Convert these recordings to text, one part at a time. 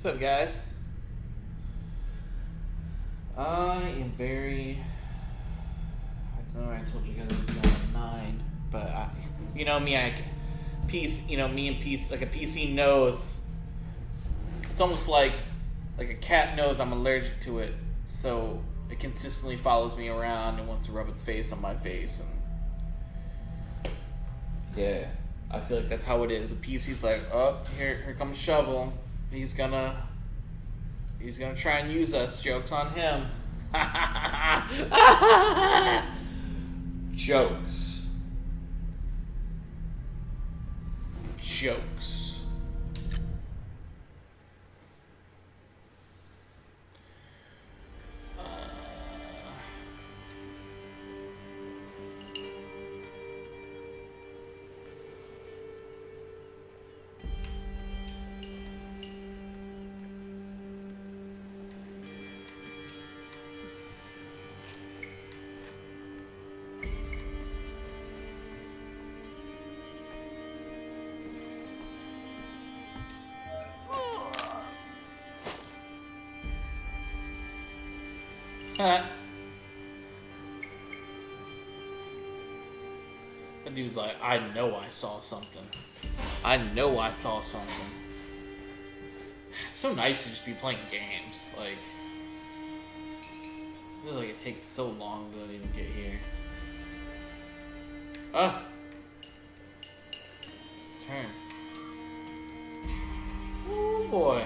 What's up, guys? I am very... I don't know, I told you guys I'd be on 9, but you know me, me and PC, like a PC knows. It's almost like a cat knows I'm allergic to it, so it consistently follows me around and wants to rub its face on my face, and yeah, I feel like that's how it is. The PC's like, oh, here comes Shovel. He's gonna try and use us. Joke's on him. Jokes. That dude's like, I know I saw something. It's so nice to just be playing games. Like, it feels like it takes so long to even get here. Turn. Oh boy.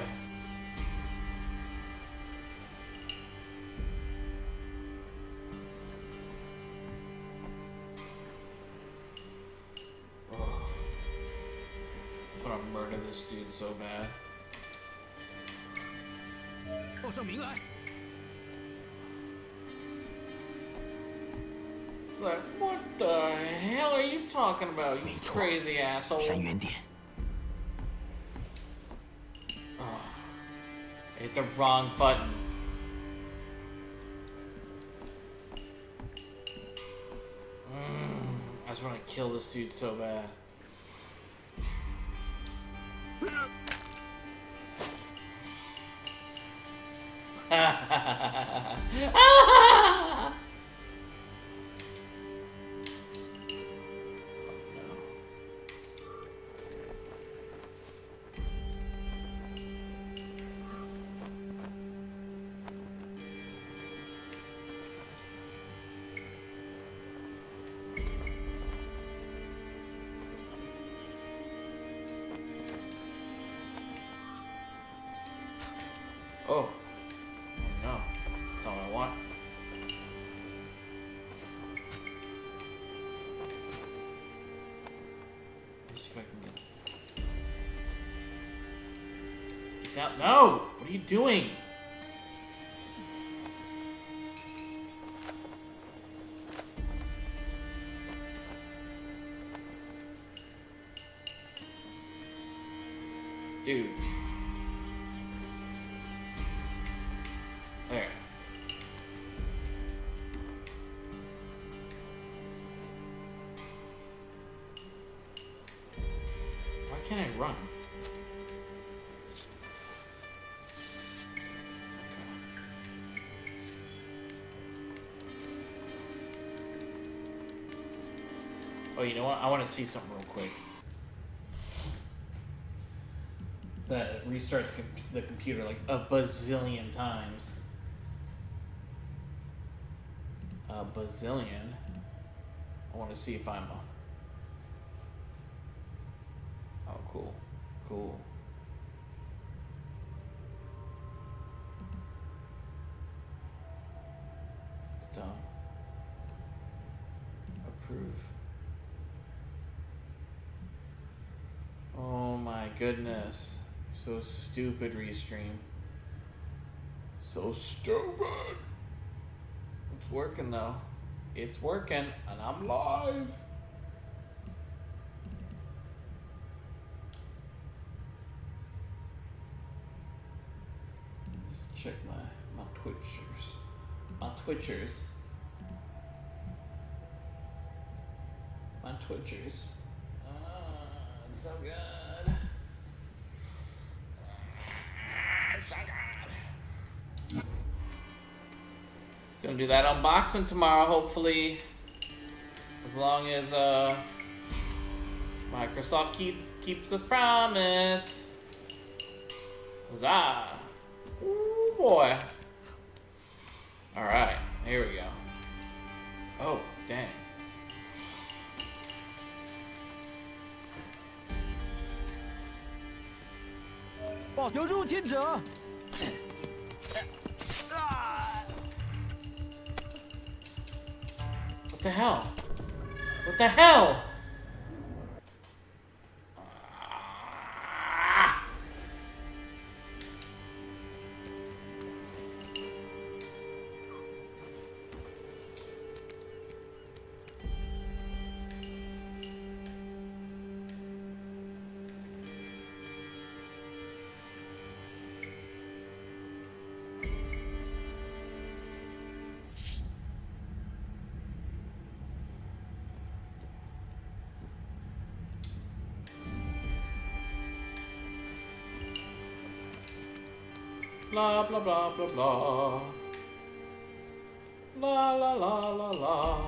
I want to murder this dude so bad. Like, what the hell are you talking about, you crazy asshole? Oh, I hit the wrong button. I just want to kill this dude so bad. Oh no, that's not what I want. Let's see if I can get down. No! What are you doing? Dude. There. Why can't I run? Oh, you know what? I want to see something real quick. That restarts the computer like a bazillion times. A bazillion. I want to see if I'm a... Oh, cool. Cool. It's dumb. Approve. Oh my goodness. So stupid, Restream. So stupid. It's working though. It's working, and I'm live. Let's check my Twitchers. My Twitchers. My Twitchers. So good. Gonna do that unboxing tomorrow, hopefully. As long as Microsoft keeps this promise. Huzzah! Ooh boy. Alright, here we go. Oh, dang. Oh, 有入侵者！ What the hell? What the hell? Blah blah blah blah blah. La la la la la.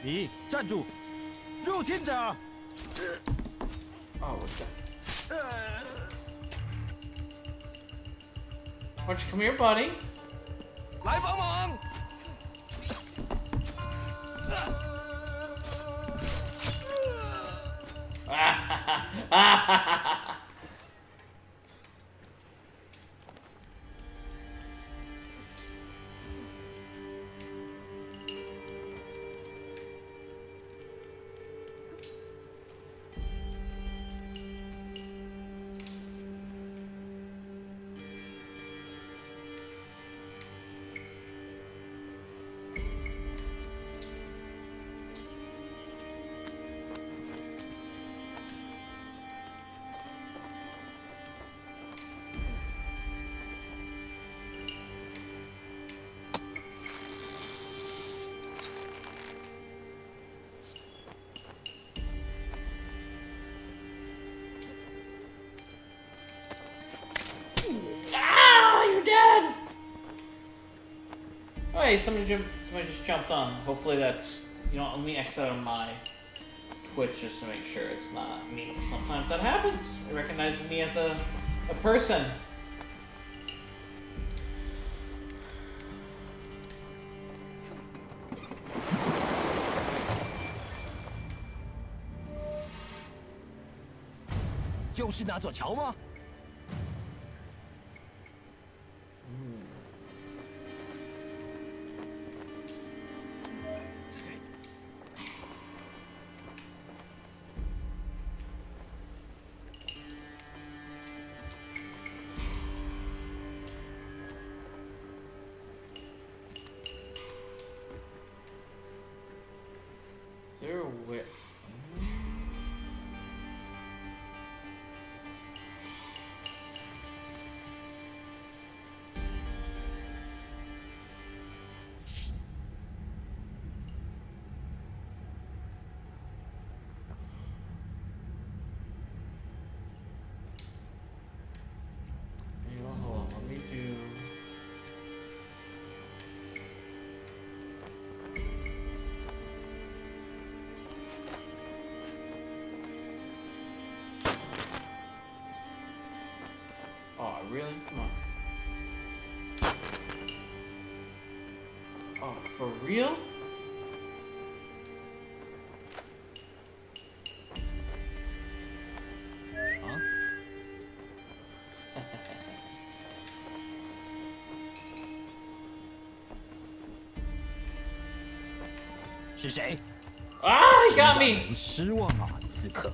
你站住！入侵者！ Oh, what's that? Why don't you come here, buddy? 来帮忙！ Hey, somebody just jumped on. Hopefully that's, let me exit on my Twitch just to make sure it's not me. Sometimes that happens. It recognizes me as a person.就是那座桥吗？ There where? Hold on, let me do. Oh, really? Come on. Oh, for real? Huh? 是谁？ Ah, he got me! 人失望啊，刺客！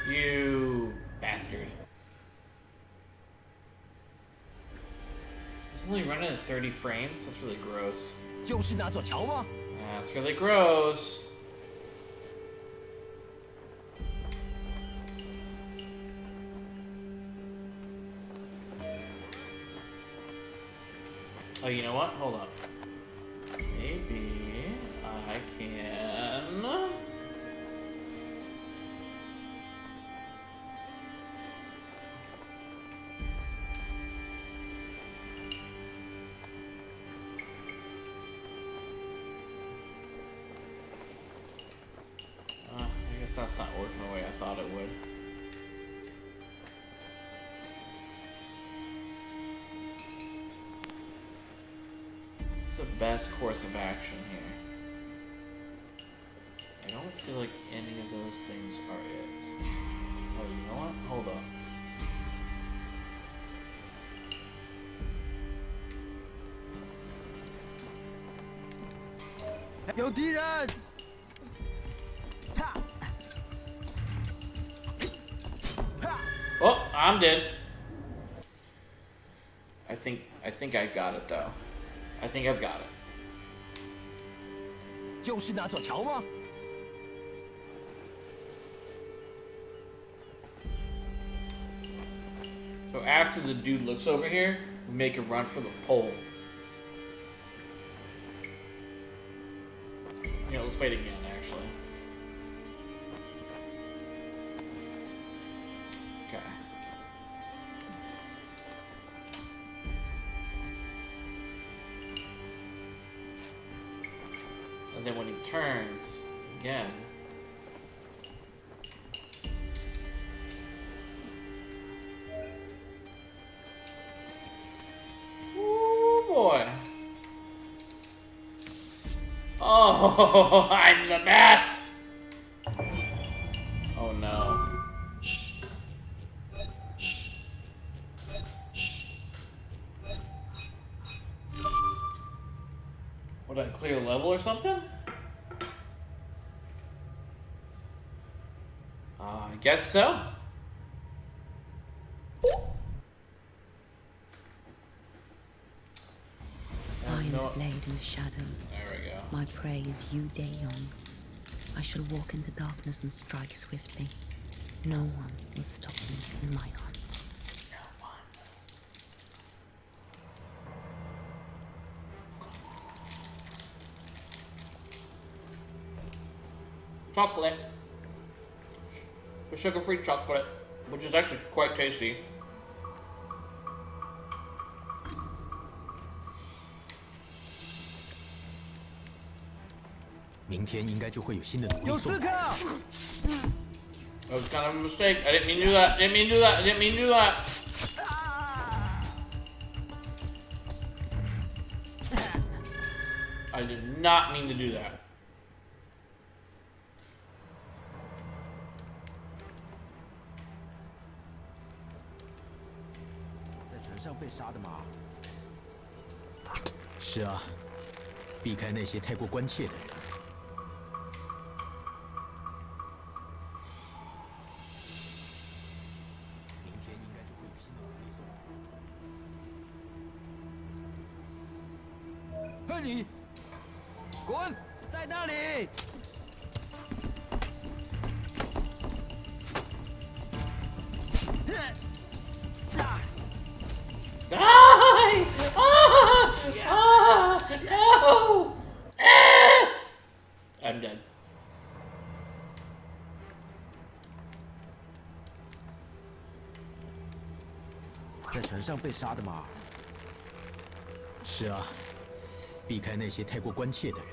You bastard. It's only running at 30 frames? That's really gross. 就是那座桥吗？ That's really gross. Oh, you know what? Hold on. Maybe I can guess that's not working the way I thought it would. What's the best course of action here? I don't feel like any of those things are it. Oh, you know what? Hold up.有敌人！ Oh, I'm dead. I think I got it though. I think I've got it. 就是那座桥吗？ So after the dude looks over here, we make a run for the pole. You know, let's wait again, actually. Okay. And then when he turns, again. Ooh, boy. Oh, I'm the best! Oh no. Would I clear a level or something? I guess so. I am the blade in the shadows. There we go. My prey is you day young. I shall walk into darkness and strike swiftly. No one will stop me in my hunt. No one. Chocolate. The sugar-free chocolate, which is actually quite tasty. 明天应该就会有新的奴隶送来。 That was kind of a mistake. I didn't mean to do that. Didn't mean to do that. Didn't mean to do that. I did not mean to do that. 在船上被杀的吗？是啊，避开那些太过关切的人。 你滚！在那里！Die! No! I'm dead. 在船上被杀的吗？是啊。 避开那些太过关切的人。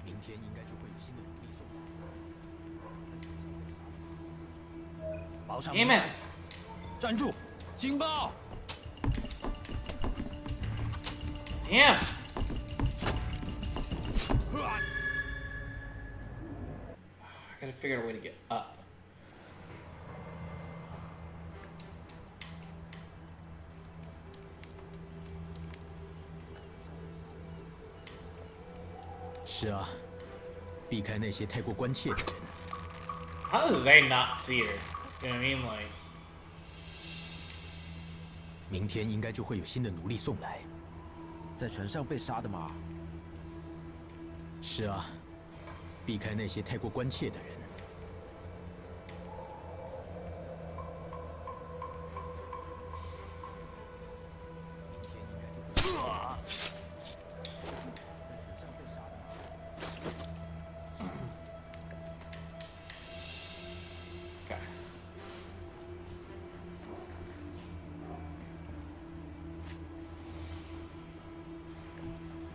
明天应该就会有新的奴隶送来。保障。Damn it！ 站住！警报 Damn！ I gotta figure out a way to get up. 是啊，避开那些太过关切的人。How do they not see her? You know what I mean? Like. 明天应该就会有新的奴隶送来。在船上被杀的吗？是啊，避开那些太过关切的人。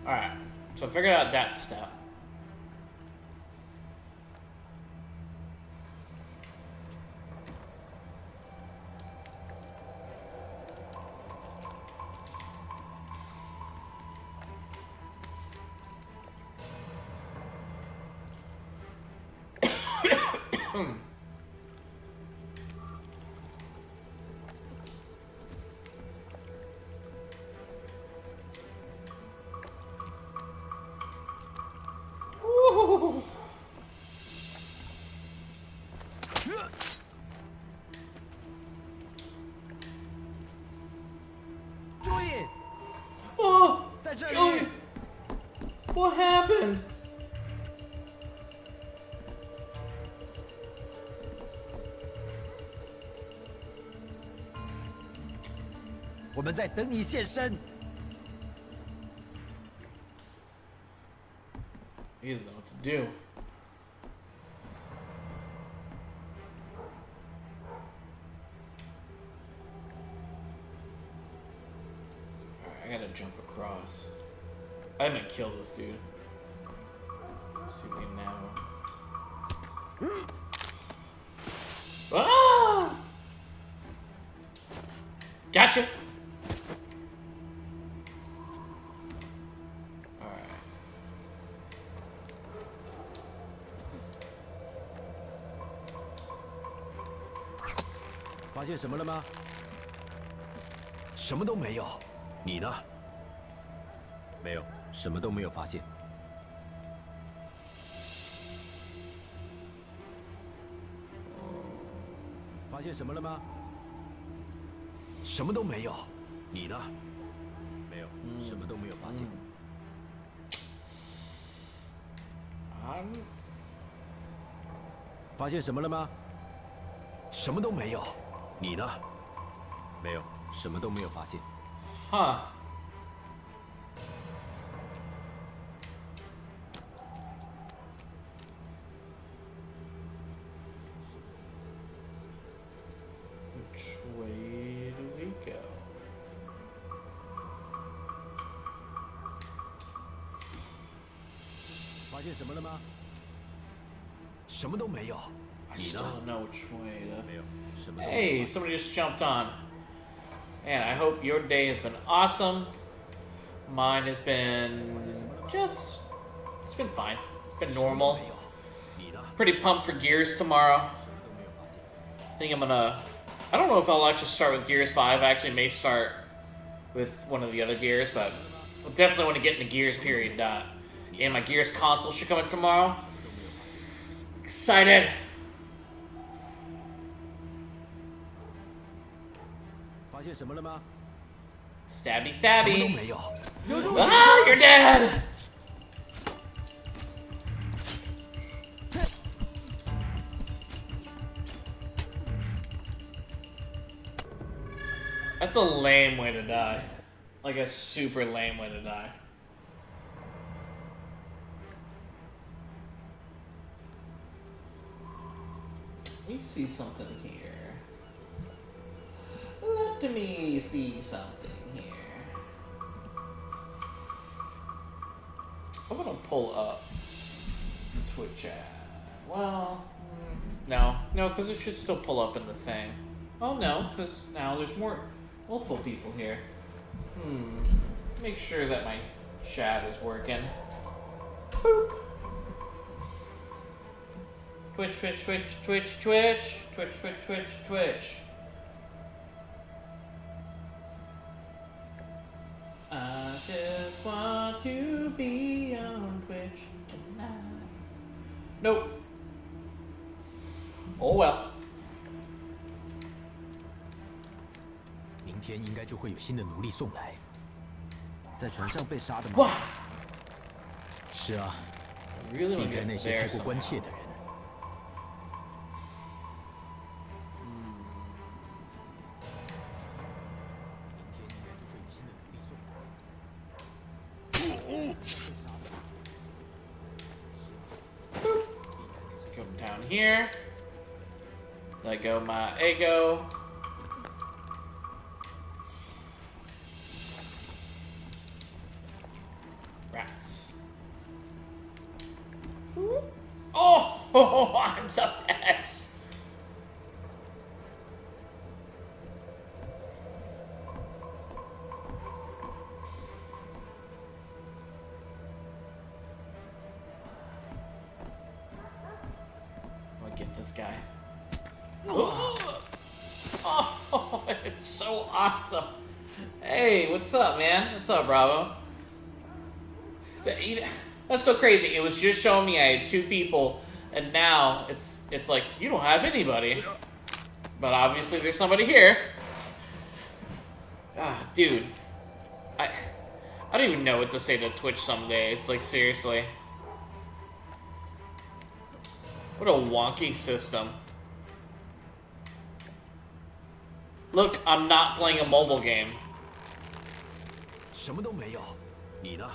Alright, so I figured out that step. Ooh. 注意， Oh, 在这 Joey, 里！ what happened? 我们在等你现身。 He doesn't know what to do. Alright, I gotta jump across. I'm gonna kill this dude. See if we can now. Ah! Gotcha! Alright. 发现什么了吗？什么都没有。你呢？没有，什么都没有发现。发现什么了吗？什么都没有。你呢？没有，什么都没有发现。 发现什么了吗？什么都没有。你呢？没有，什么都没有发现。 Huh. Which way do we go? 发现什么了吗？什么都没有。 I 你 still 呢？ don't know which way to... 没有，什么都没有。 Hey, somebody just jumped on. And I hope your day has been awesome. Mine has been just... It's been fine. It's been normal. 你呢？ Pretty pumped for Gears tomorrow. I think I'm gonna... I don't know if I'll actually start with Gears 5. I actually may start with one of the other Gears, but I'll definitely want to get into Gears period. And my Gears console should come in tomorrow. Excited. 发现什么了吗？ Stabby, 什么都 stabby. 没有。 Ah, you're dead. That's a lame way to die. Like a super lame way to die. Let me see something here. Let me see something here. I'm gonna pull up the Twitch chat. Well, no, because it should still pull up in the thing. Oh no, because now there's multiple people here. Make sure that my chat is working. Boop. Twitch, Twitch, Twitch, Twitch, Twitch, Twitch, Twitch, Twitch, Twitch. I just want to be on Twitch tonight. Nope. Oh well. 明天应该就会有新的奴隶送来。在船上被杀的吗？ Wow. 是啊， I really 避 want to 开 get 那些 there 太过关切 somehow. 的人。Come down here. Let go my ego. rats. Oh, I'm so dead. I'll get this guy. Oh, it's so awesome. Hey, what's up, man? What's up, Bravo? That's so crazy. It was just showing me I had 2 people, and now it's like you don't have anybody. But obviously there's somebody here. Ah, dude. I don't even know what to say to Twitch some days. Like, seriously. What a wonky system. Look, I'm not playing a mobile game. 什么都没有，你呢？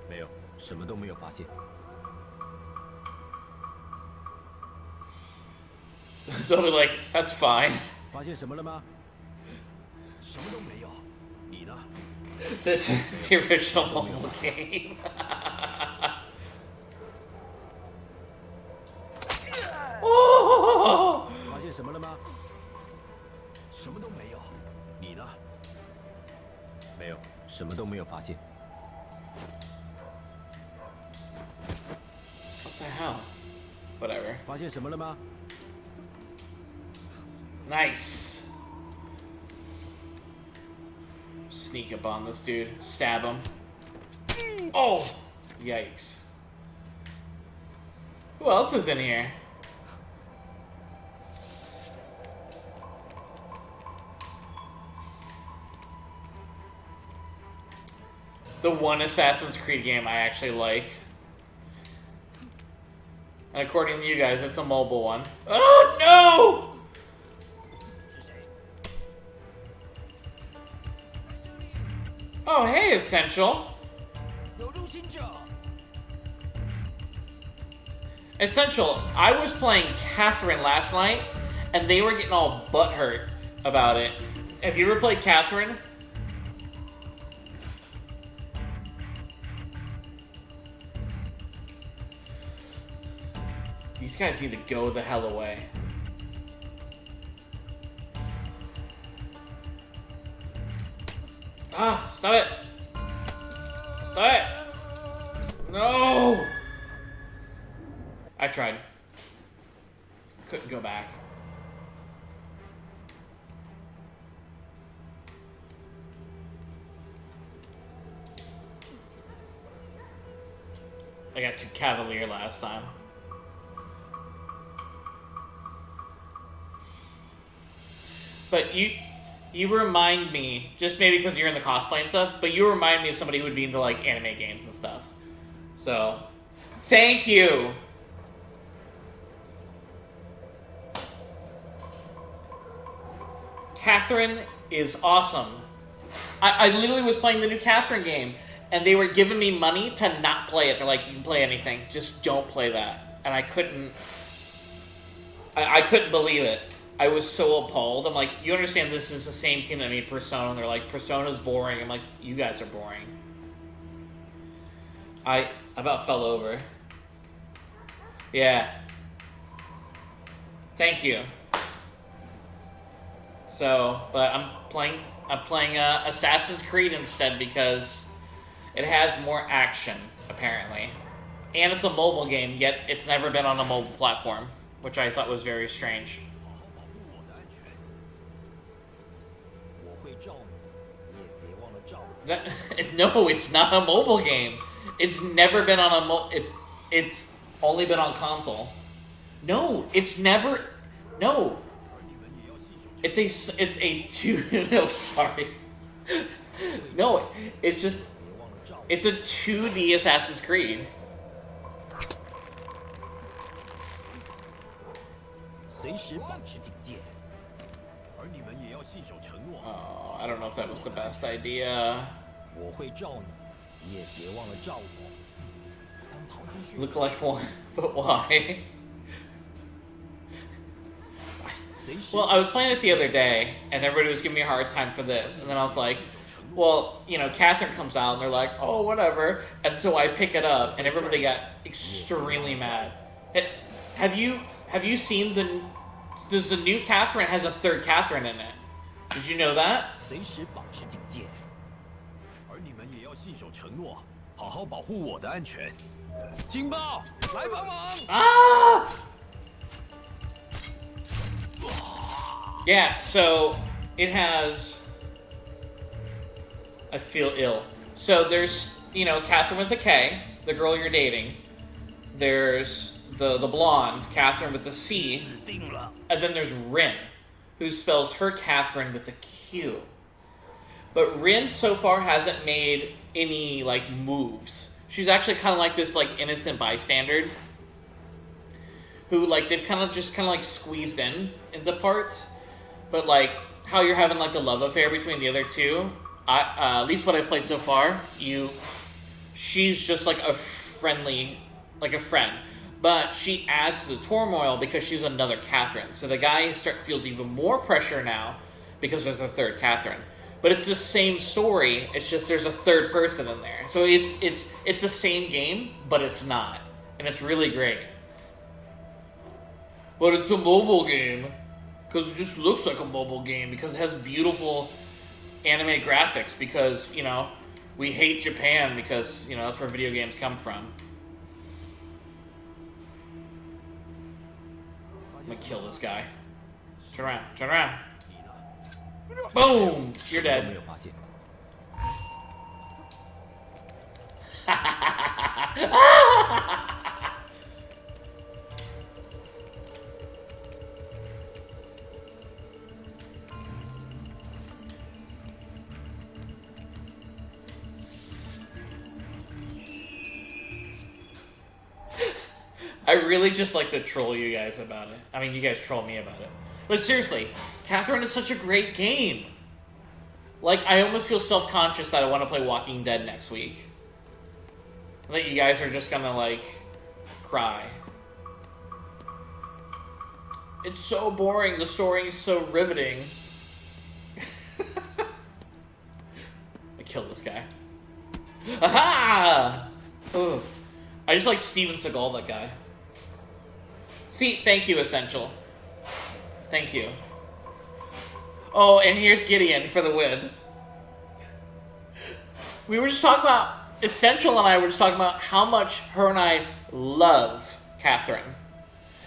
没有，什么都没有发现。They'll be like, that's fine. 发现什么了吗？什么都没有，你呢？ This is the original mobile game. 发现什么了吗？什么都没有，你呢？没有，什么都没有发现。 What the hell? Whatever. 发现什么了吗？ Nice. Sneak up on this dude. Stab him. Oh! Yikes. Who else is in here? The one Assassin's Creed game I actually like. And according to you guys, it's a mobile one. Oh no! Oh hey, Essential. Essential, I was playing Catherine last night, and they were getting all butthurt about it. Have you ever played Catherine? These guys need to go the hell away. Ah, stop it! Stop it! No! I tried. Couldn't go back. I got too cavalier last time. But you remind me, just maybe because you're in the cosplay and stuff, but you remind me of somebody who would be into like anime games and stuff. So, thank you. Catherine is awesome. I literally was playing the new Catherine game, and they were giving me money to not play it. They're like, you can play anything, just don't play that. And I couldn't believe it. I was so appalled. I'm like, you understand this is the same team that made Persona, and they're like, Persona's boring. I'm like, you guys are boring. I about fell over. Yeah. Thank you. So, but I'm playing Assassin's Creed instead because it has more action, apparently. And it's a mobile game, yet it's never been on a mobile platform, which I thought was very strange. No, it's not a mobile game. It's never been on a it's only been on console. No, it's never. No. It's a two. No, sorry. No, it's just. It's a 2D Assassin's Creed. Oh, I don't know if that was the best idea. Look like one, but why? Well, I was playing it the other day, and everybody was giving me a hard time for this, and then I was like, Well, you know, Catherine comes out and they're like, oh, whatever. And so I pick it up and everybody got extremely mad. Have you seen does the new Catherine has a third Catherine in it? Did you know that? 随时保持警戒，而你们也要信守承诺，好好保护我的安全。警报，来帮忙！ Ah! Yeah, so it has... I feel ill. So there's, you know, Catherine with the K, the girl you're dating. There's the blonde, Catherine with the C. And then there's Rin, who spells her Catherine with a Q. But Rin so far hasn't made any, like, moves. She's actually kind of like this, like, innocent bystander who, like, they've kind of like squeezed into parts. But, like, how you're having, like, the love affair between the other two, at least what I've played so far, she's just, like, a friendly, like a friend. But she adds to the turmoil because she's another Catherine. So the guy feels even more pressure now because there's a third Catherine. But it's the same story. It's just there's a third person in there. So it's the same game, but it's not, and it's really great. But it's a mobile game because it just looks like a mobile game because it has beautiful anime graphics. Because you know we hate Japan because you know that's where video games come from. I'm gonna kill this guy. Turn around. Turn around. Boom! You're dead. 没有发现。 I really just like to troll you guys about it. I mean, you guys troll me about it. But seriously, Catherine is such a great game. Like, I almost feel self-conscious that I want to play Walking Dead next week. I think you guys are just gonna, like, cry. It's so boring. The story is so riveting. I killed this guy. Aha! Ugh. I just like Steven Seagal, that guy. See, thank you, Essential. Thank you. Oh, and here's Gideon for the win. We were just talking about, Essential and I were just talking about how much her and I love Catherine.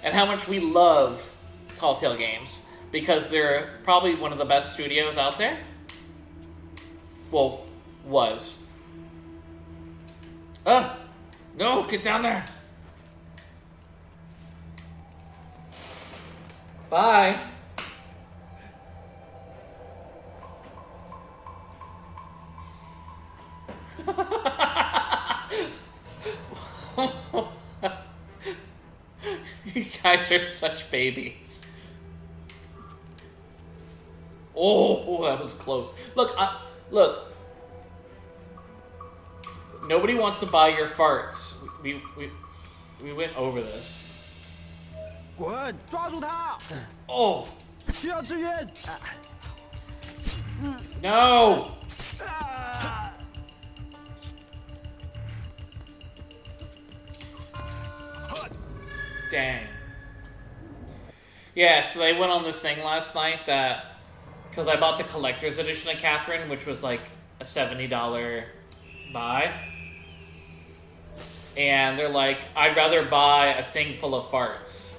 And how much we love Telltale Games. Because they're probably one of the best studios out there. Well, was. No, get down there. Bye. You guys are such babies. Oh, that was close. Look, look. Nobody wants to buy your farts. We went over this. 滚！抓住他！ Oh 需要支援！ no! Dang. Yeah, so they went on this thing last night that because I bought the collector's edition of Catherine, which was like a $70 buy. And they're like, I'd rather buy a thing full of farts.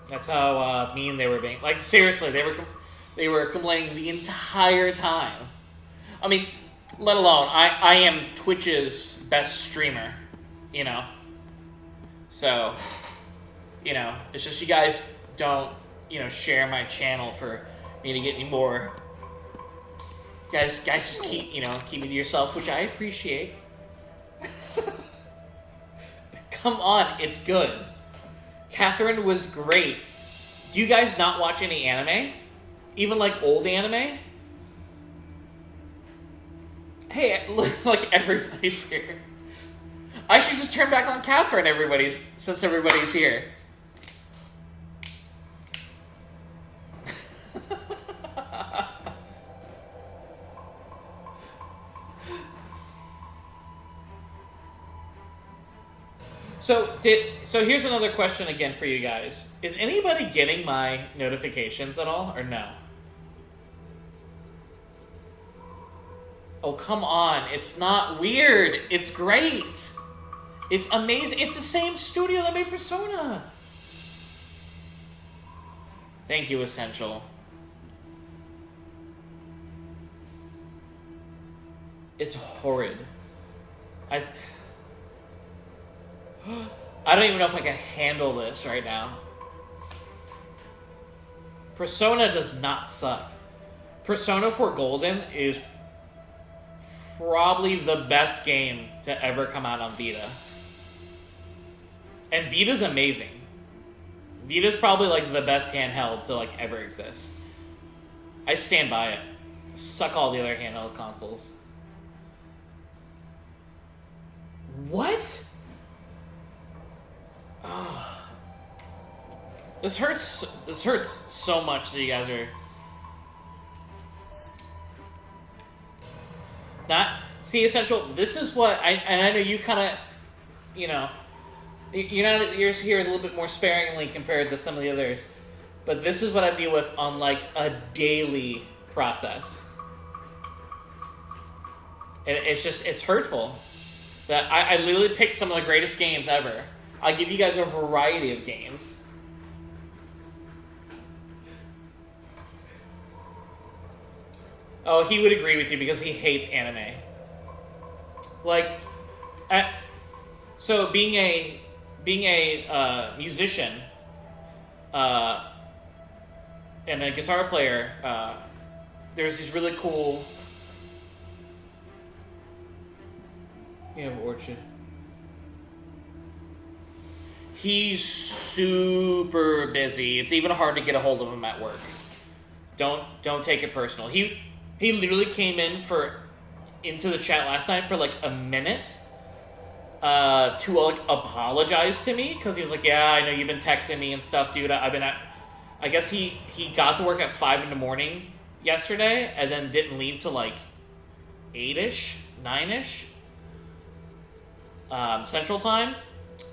That's how mean they were being. Like, seriously, they were complaining the entire time. I mean, let alone, I am Twitch's best streamer, you know? So, you know, it's just you guys don't, you know, share my channel for me to get any more. Guys just keep, you know, keep it to yourself, which I appreciate. Come on, it's good. Catherine was great. Do you guys not watch any anime? Even like old anime? Hey, like everybody's here. I should just turn back on Catherine, since everybody's here. So here's another question again for you guys. Is anybody getting my notifications at all, or no? Oh, come on. It's not weird. It's great. It's amazing. It's the same studio that made Persona. Thank you, Essential. It's horrid. I don't even know if I can handle this right now. Persona does not suck. Persona 4 Golden is probably the best game to ever come out on Vita. And Vita's amazing. Vita's probably like the best handheld to like ever exist. I stand by it. Suck all the other handheld consoles. What? Oh. This hurts so much that you guys are not see Essential. This is what I know you kind of, you know, you're here a little bit more sparingly compared to some of the others, but this is what I deal with on like a daily process, and it's hurtful that I literally picked some of the greatest games ever. I'll give you guys a variety of games. Oh, he would agree with you because he hates anime. Like, so being a musician and a guitar player, there's these really cool. You have Orchard. He's super busy. It's even hard to get a hold of him at work. Don't take it personal. He literally came into the chat last night for like a minute to like apologize to me because he was like, "Yeah, I know you've been texting me and stuff, dude. I guess he got to work at 5 a.m. yesterday and then didn't leave till like 8ish, 9ish Central Time."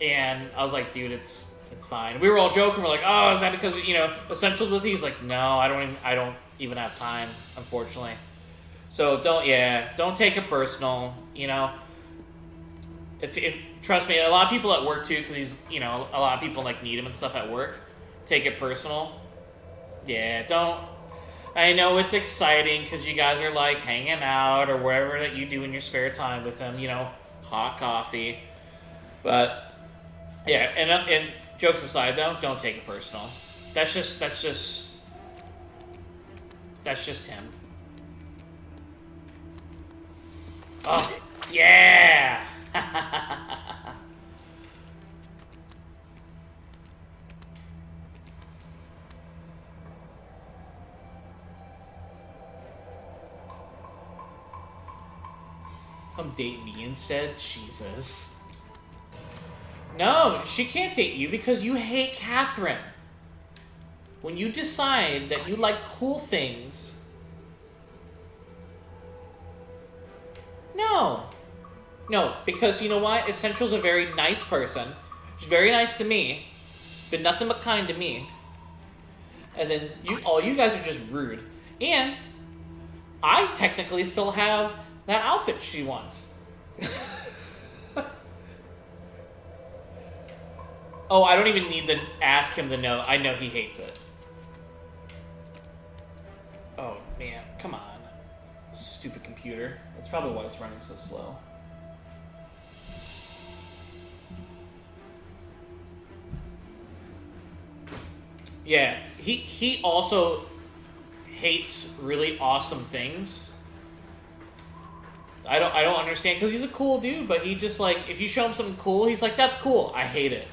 And I was like, "Dude, it's fine." We were all joking. We're like, "Oh, is that because Essentials with you?" He's like, "No, I don't even have time, unfortunately." So don't take it personal. If trust me, a lot of people at work too, because he's a lot of people like need him and stuff at work. Take it personal. Yeah, don't. I know it's exciting because you guys are like hanging out or whatever that you do in your spare time with him. Hot coffee, but. Yeah, and jokes aside though, don't take it personal. That's just him. Oh, yeah! Come date me instead? Jesus. No, she can't date you because you hate Catherine. When you decide that you like cool things... No, because you know what? Essential's a very nice person. She's very nice to me, but nothing but kind to me. And then all you guys are just rude. And I technically still have that outfit she wants. Oh, I don't even need to ask him to know. I know he hates it. Oh, man. Come on. Stupid computer. That's probably why it's running so slow. Yeah, he also hates really awesome things. I don't understand, because he's a cool dude, but he just like, if you show him something cool, he's like, "That's cool. I hate it."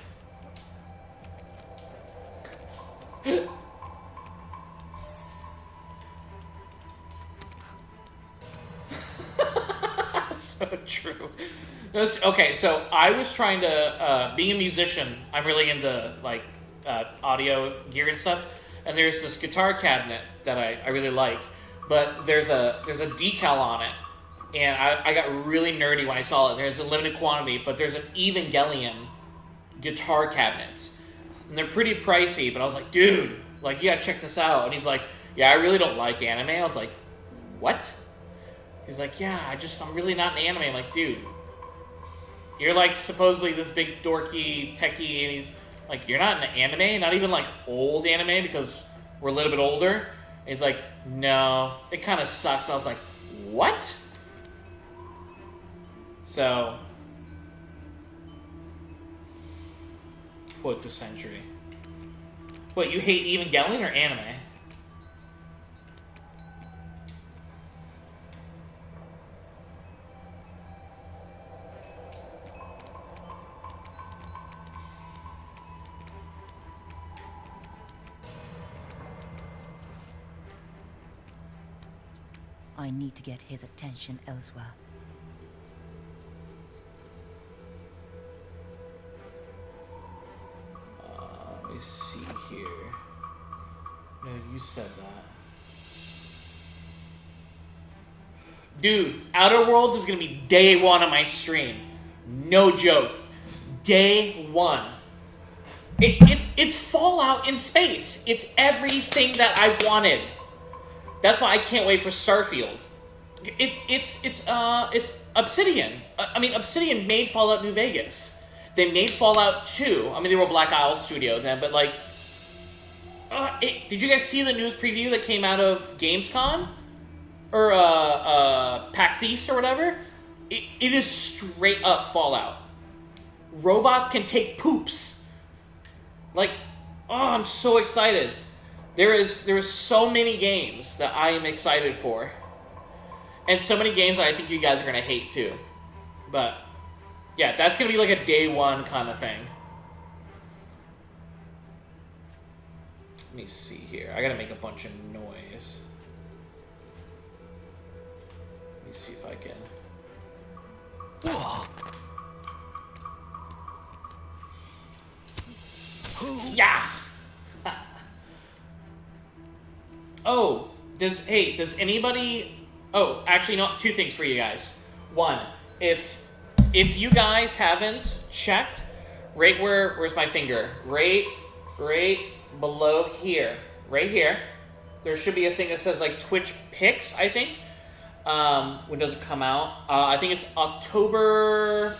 So true. Okay, so I was trying to, being a musician, I'm really into like audio gear and stuff, and there's this guitar cabinet that I really like, but there's a decal on it, and I got really nerdy when I saw it. There's a limited quantity, but there's an Evangelion guitar cabinets. And they're pretty pricey, but I was like, dude, like, you gotta check this out. And he's like, yeah, I really don't like anime. I was like, what? He's like, yeah, I'm really not an anime. I'm like, dude, you're like supposedly this big dorky techie, and he's like, you're not an anime? Not even like old anime, because we're a little bit older? And he's like, no, it kind of sucks. I was like, what? So, quotes a century. What, you hate Evangelion or anime? I need to get his attention elsewhere. Let me see here. No, you said that. Dude, Outer Worlds is gonna be day one on my stream. No joke. Day one. It's Fallout in space. It's everything that I wanted. That's why I can't wait for Starfield. It's Obsidian. I mean, Obsidian made Fallout New Vegas. They made Fallout 2. I mean, they were Black Isle Studio then, but like, did you guys see the news preview that came out of Gamescom or PAX East or whatever? It is straight up Fallout. Robots can take poops. Like, oh, I'm so excited. There is so many games that I am excited for. And so many games that I think you guys are going to hate too. But, yeah, that's going to be like a day one kind of thing. Let me see here. I got to make a bunch of noise. Let me see if I can. Yeah! Oh, does anybody... Oh, actually, no, two things for you guys. One, if you guys haven't checked, right where's my finger? Right below here. Right here. There should be a thing that says, like, Twitch Picks, I think. When does it come out? I think it's October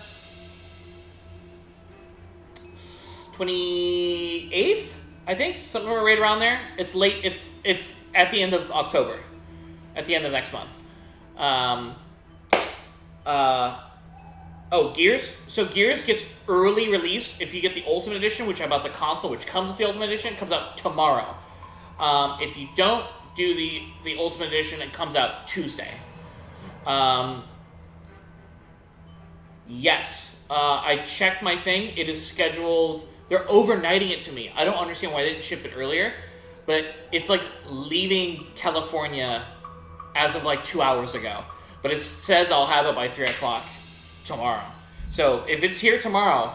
28th? I think, somewhere right around there. It's late. It's at the end of October, at the end of next month. Gears. So Gears gets early release if you get the Ultimate Edition, which I bought the console, which comes with the Ultimate Edition. It comes out tomorrow. If you don't do the Ultimate Edition, it comes out Tuesday. Yes. I checked my thing. It is scheduled. They're overnighting it to me. I don't understand why they didn't ship it earlier, but it's like leaving California as of like 2 hours ago. But it says I'll have it by 3 o'clock tomorrow. So if it's here tomorrow,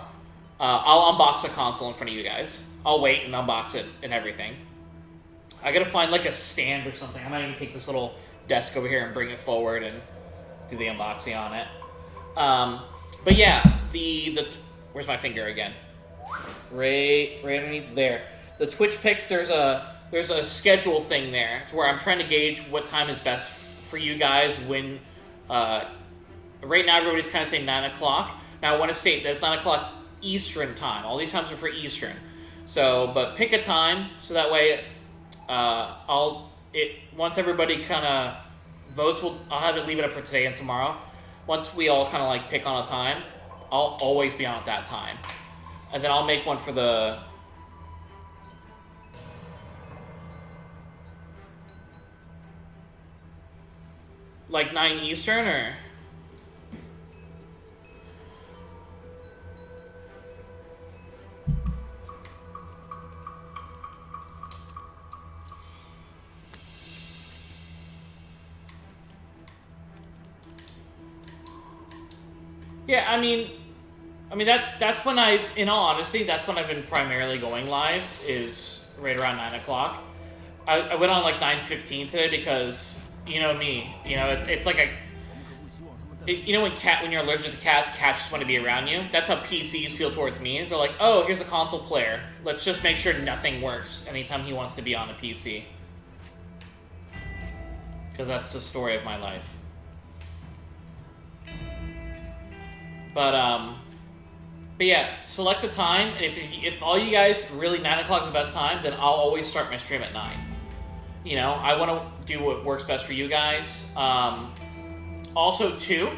I'll unbox the console in front of you guys. I'll wait and unbox it and everything. I gotta find like a stand or something. I might even take this little desk over here and bring it forward and do the unboxing on it. But yeah, the where's my finger again? Right underneath there. The Twitch Picks, there's a schedule thing there to where I'm trying to gauge what time is best for you guys when. Right now, everybody's kind of saying 9 o'clock. Now, I want to state that's 9 o'clock Eastern time. All these times are for Eastern. So, but pick a time so that way, once everybody kind of votes, I'll have it leave it up for today and tomorrow. Once we all kind of like pick on a time, I'll always be on at that time. And then I'll make one for the... Like 9 Eastern, or... Yeah, I mean that's when in all honesty, that's when I've been primarily going live, is right around 9 o'clock. I went on like 9:15 today because, you know me, it's like You know when you're allergic to cats just want to be around you? That's how PCs feel towards me. They're like, oh, here's a console player. Let's just make sure nothing works anytime he wants to be on a PC. Because that's the story of my life. But yeah, select the time, and if all you guys really 9 o'clock is the best time, then I'll always start my stream at 9. You know, I want to do what works best for you guys. Also, too,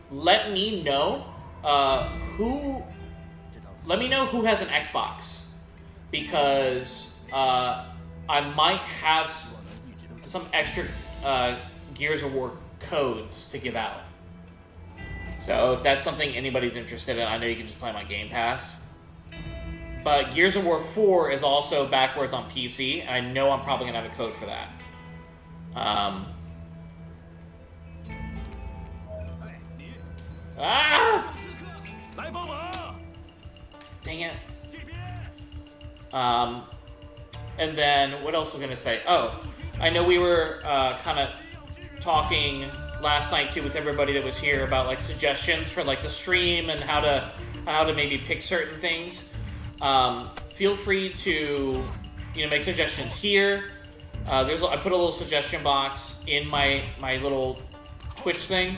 let me know who has an Xbox, because I might have some extra Gears of War codes to give out. So if that's something anybody's interested in, I know you can just play my Game Pass. But Gears of War 4 is also backwards on PC, and I know I'm probably going to have a code for that. Dang it. And then, what else was I going to say? Oh, I know we were kind of talking last night too with everybody that was here about like suggestions for like the stream and how to maybe pick certain things. Feel free to make suggestions here. I put a little suggestion box in my little Twitch thing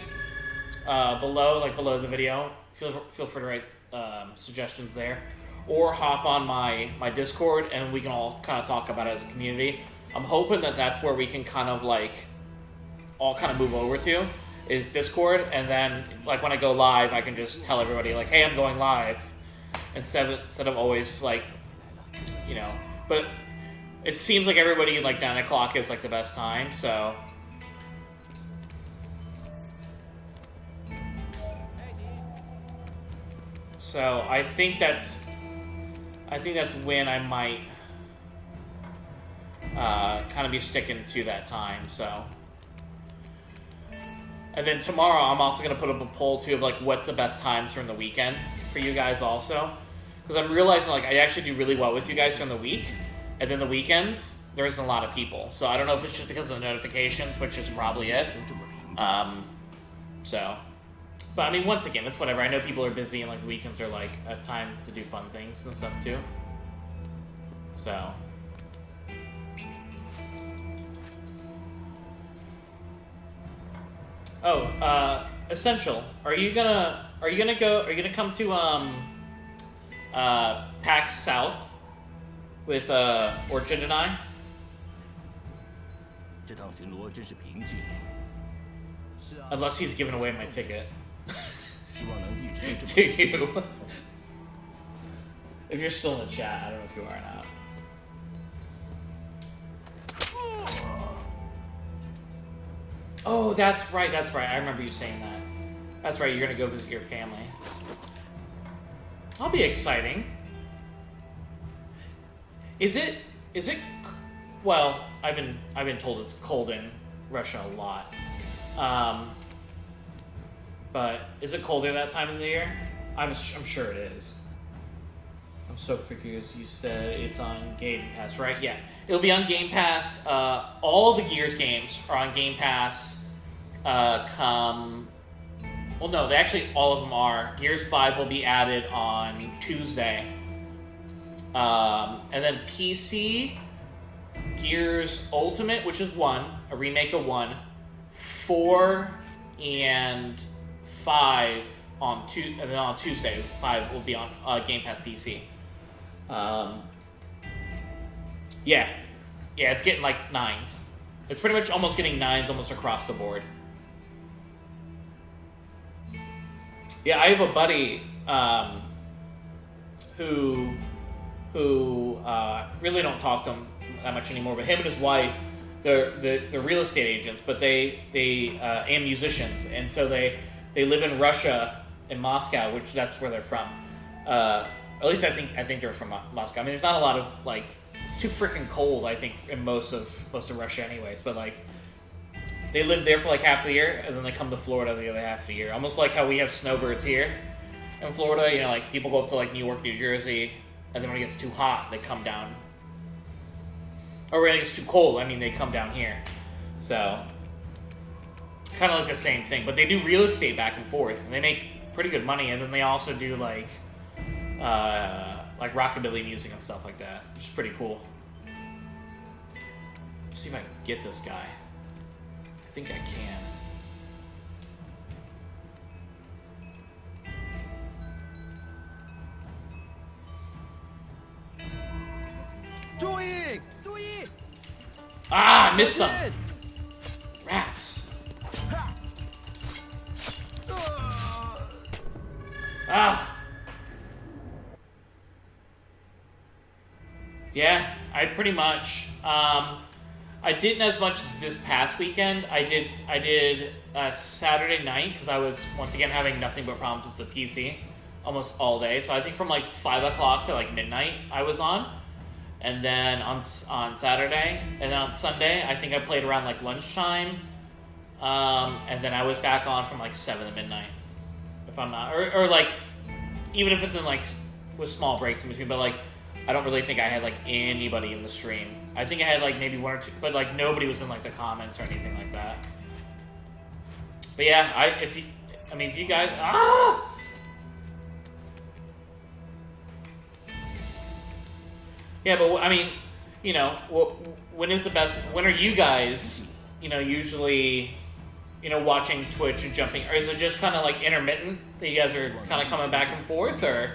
below the video. Feel free to write suggestions there, or hop on my Discord and we can all kind of talk about it as a community. I'm hoping that that's where we can kind of like all kind of move over to, is Discord, and then like when I go live I can just tell everybody like, hey, I'm going live, instead of always like, but it seems like everybody like 9 o'clock is like the best time, so I think that's when I might kind of be sticking to that time. So, and then tomorrow I'm also going to put up a poll too of like what's the best times during the weekend for you guys also, because I'm realizing like I actually do really well with you guys during the week, and then the weekends there isn't a lot of people. So I don't know if it's just because of the notifications, which is probably it. But I mean, once again, it's whatever. I know people are busy, and like the weekends are like a time to do fun things and stuff too. So. Oh, Essential. Are you gonna come to PAX South with Orchid and I? 这趟巡逻真是凭据。是啊。 Unless he's giving away my ticket. 希望能一直这么。 To you. If you're still in the chat, I don't know if you are or not. Oh, that's right. I remember you saying that. That's right, you're gonna go visit your family. That'll be exciting. Is it? Well, I've been told it's cold in Russia a lot. But is it colder that time of the year? I'm sure it is. I'm stoked for Gears. You said it's on Game Pass, right? Yeah, it'll be on Game Pass. All the Gears games are on Game Pass. Well, no, all of them are. Gears 5 will be added on Tuesday. And then PC, Gears Ultimate, which is 1, a remake of 1, 4, and 5 and then on Tuesday, 5 will be on Game Pass PC. Yeah, it's getting like 9s. It's pretty much almost getting 9s almost across the board. Yeah, I have a buddy who really don't talk to him that much anymore. But him and his wife, they're real estate agents, but they and musicians, and so they live in Russia, in Moscow, which that's where they're from. At least I think they're from Moscow. I mean, there's not a lot of like, it's too freaking cold, I think, in most of Russia, anyways. But like, they live there for like half the year, and then they come to Florida the other half of the year. Almost like how we have snowbirds here in Florida. You know, like people go up to like New York, New Jersey, and then when it gets too hot, they come down. Or when it gets too cold, I mean, they come down here. So, kind of like the same thing, but they do real estate back and forth, and they make pretty good money. And then they also do like rockabilly music and stuff like that, which is pretty cool. Let's see if I can get this guy. I think I can. Ah, I missed them. Rats. Ah. Yeah, I pretty much. I didn't as much this past weekend. I did Saturday night because I was once again having nothing but problems with the PC almost all day. So I think from like 5 o'clock to like midnight I was on, and then on Saturday, and then on Sunday I think I played around like lunchtime, and then I was back on from like 7 to midnight, if I'm not, or like even if it's in like with small breaks in between, but like. I don't really think I had like anybody in the stream. I think I had like maybe one or two, but like nobody was in like the comments or anything like that. But yeah, if you guys yeah, but I mean, you know, when is the best? When are you guys, you know, usually, you know, watching Twitch and jumping, or is it just kind of like intermittent that you guys are kind of coming back and forth, or?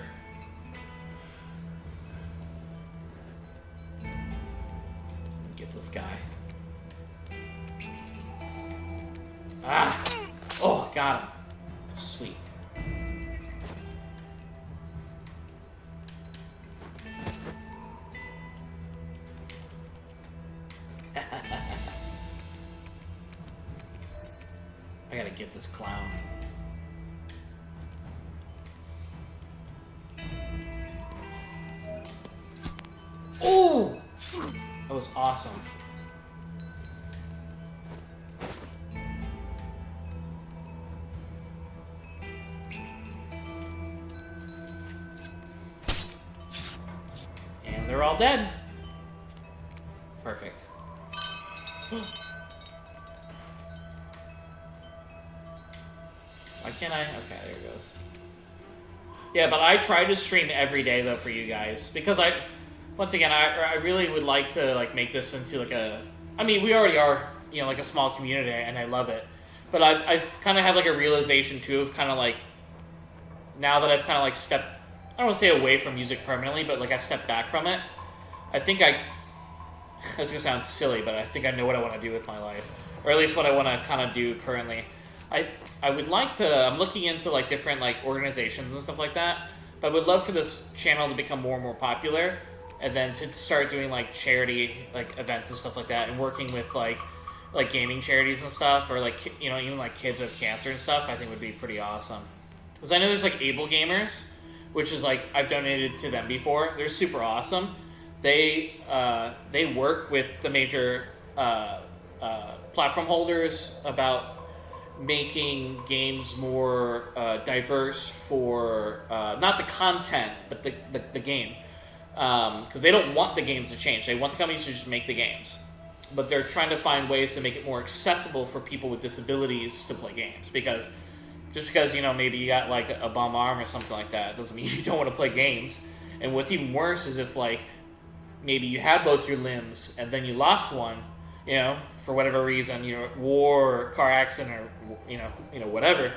Guy. Ah! Oh, got him. Sweet. I gotta get this clown. Oh! That was awesome. And they're all dead. Perfect. Why can't I? Okay, there it goes. Yeah, but I try to stream every day though for you guys because once again, I really would like to like make this into like a. I mean, we already are, you know, like a small community, and I love it. But I've kind of had like a realization too of kind of like now that I've kind of like stepped. I don't want to say away from music permanently, but like I've stepped back from it. I think This is gonna sound silly, but I think I know what I want to do with my life, or at least what I want to kind of do currently. I would like to. I'm looking into like different like organizations and stuff like that. But I would love for this channel to become more and more popular. And then to start doing like charity like events and stuff like that, and working with like gaming charities and stuff, or like, you know, even like kids with cancer and stuff, I think would be pretty awesome. Because I know there's like Able Gamers, which is like I've donated to them before. They're super awesome. They work with the major platform holders about making games more diverse for not the content but the game. Because they don't want the games to change. They want the companies to just make the games. But they're trying to find ways to make it more accessible for people with disabilities to play games. Because just because, you know, maybe you got like a bum arm or something like that doesn't mean you don't want to play games. And what's even worse is if like maybe you had both your limbs and then you lost one, you know, for whatever reason, you know, war or car accident or you know whatever.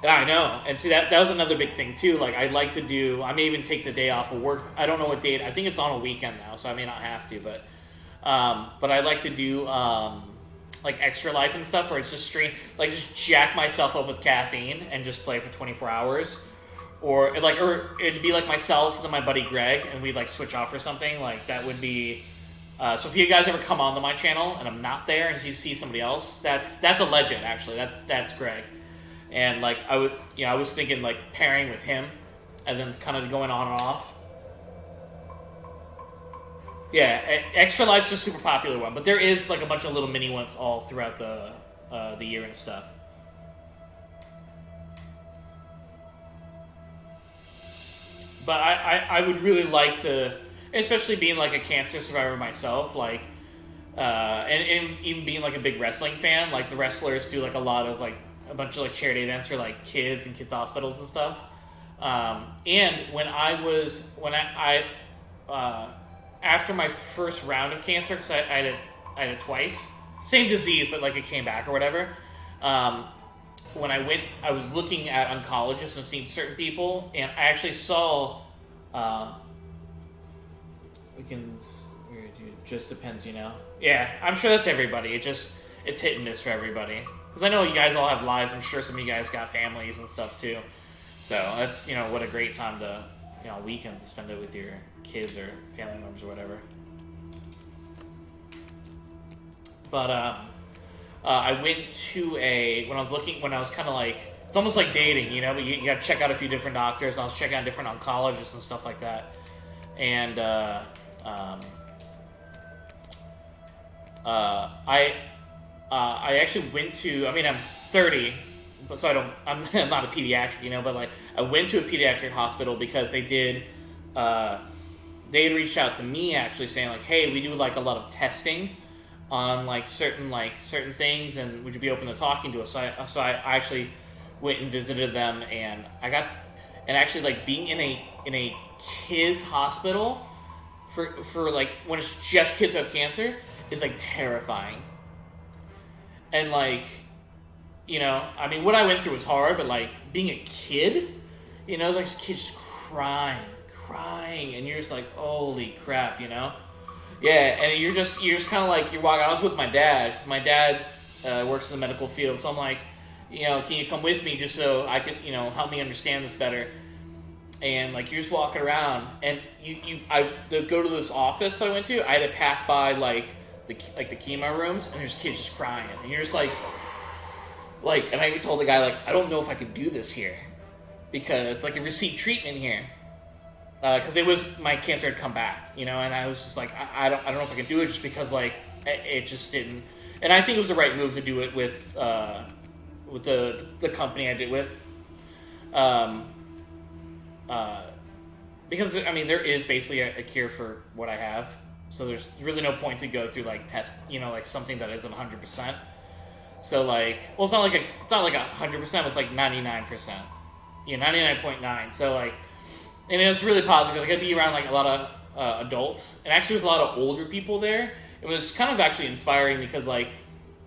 I know, and see that was another big thing too. Like I'd like to do. I may even take the day off of work. I don't know what date. I think it's on a weekend now, so I may not have to. But I'd like to do like Extra Life and stuff, where it's just stream, like just jack myself up with caffeine and just play for 24 hours, or it'd be like myself and then my buddy Greg, and we'd like switch off or something. Like that would be. So if you guys ever come onto my channel and I'm not there and you see somebody else, that's a legend actually. That's Greg. And like I was thinking like pairing with him, and then kind of going on and off. Yeah, Extra Life's a super popular one, but there is like a bunch of little mini ones all throughout the year and stuff. But I would really like to, especially being like a cancer survivor myself, like and even being like a big wrestling fan, like the wrestlers do like a lot of like a bunch of like charity events for like kids and kids hospitals and stuff. And when I after my first round of cancer, because I had it twice, same disease, but like it came back or whatever. When I was looking at oncologists and seeing certain people, and I actually saw, it just depends, you know? Yeah, I'm sure that's everybody. It's hit and miss for everybody. Because I know you guys all have lives. I'm sure some of you guys got families and stuff too. So that's, what a great time to, weekends to spend it with your kids or family members or whatever. But, I went to when I was kind of like, it's almost like dating, but you got to check out a few different doctors, and I was checking out different oncologists and stuff like that. And, I actually went to, I'm 30, but so I'm not a pediatric, but like, I went to a pediatric hospital because they had reached out to me actually saying like, hey, we do like a lot of testing on like certain things, and would you be open to talking to us? So I actually went and visited them, and actually like being in a kids hospital for like when it's just kids who have cancer is like terrifying. And like, what I went through was hard, but like being a kid, like kids just crying, and you're just like, holy crap, Yeah, and you're just kind of like, you're walking. I was with my dad, because my dad works in the medical field, so I'm like, can you come with me just so I could, help me understand this better? And like, you're just walking around, and I go to this office that I went to. I had to pass by like the chemo rooms, and there's kids just crying, and you're just like, and I even told the guy like, I don't know if I could do this here, because like, if you seek treatment here. Because my cancer had come back, and I was just like, I don't know if I can do it, just because like it just didn't, and I think it was the right move to do it with the company I did with, because there is basically a cure for what I have, so there's really no point to go through like test, like something that isn't 100%. So like, well, it's not like 100%, it's like 99%, 99.9. So like. And it was really positive, because I could be around like a lot of adults, and actually there's a lot of older people there. It was kind of actually inspiring, because like,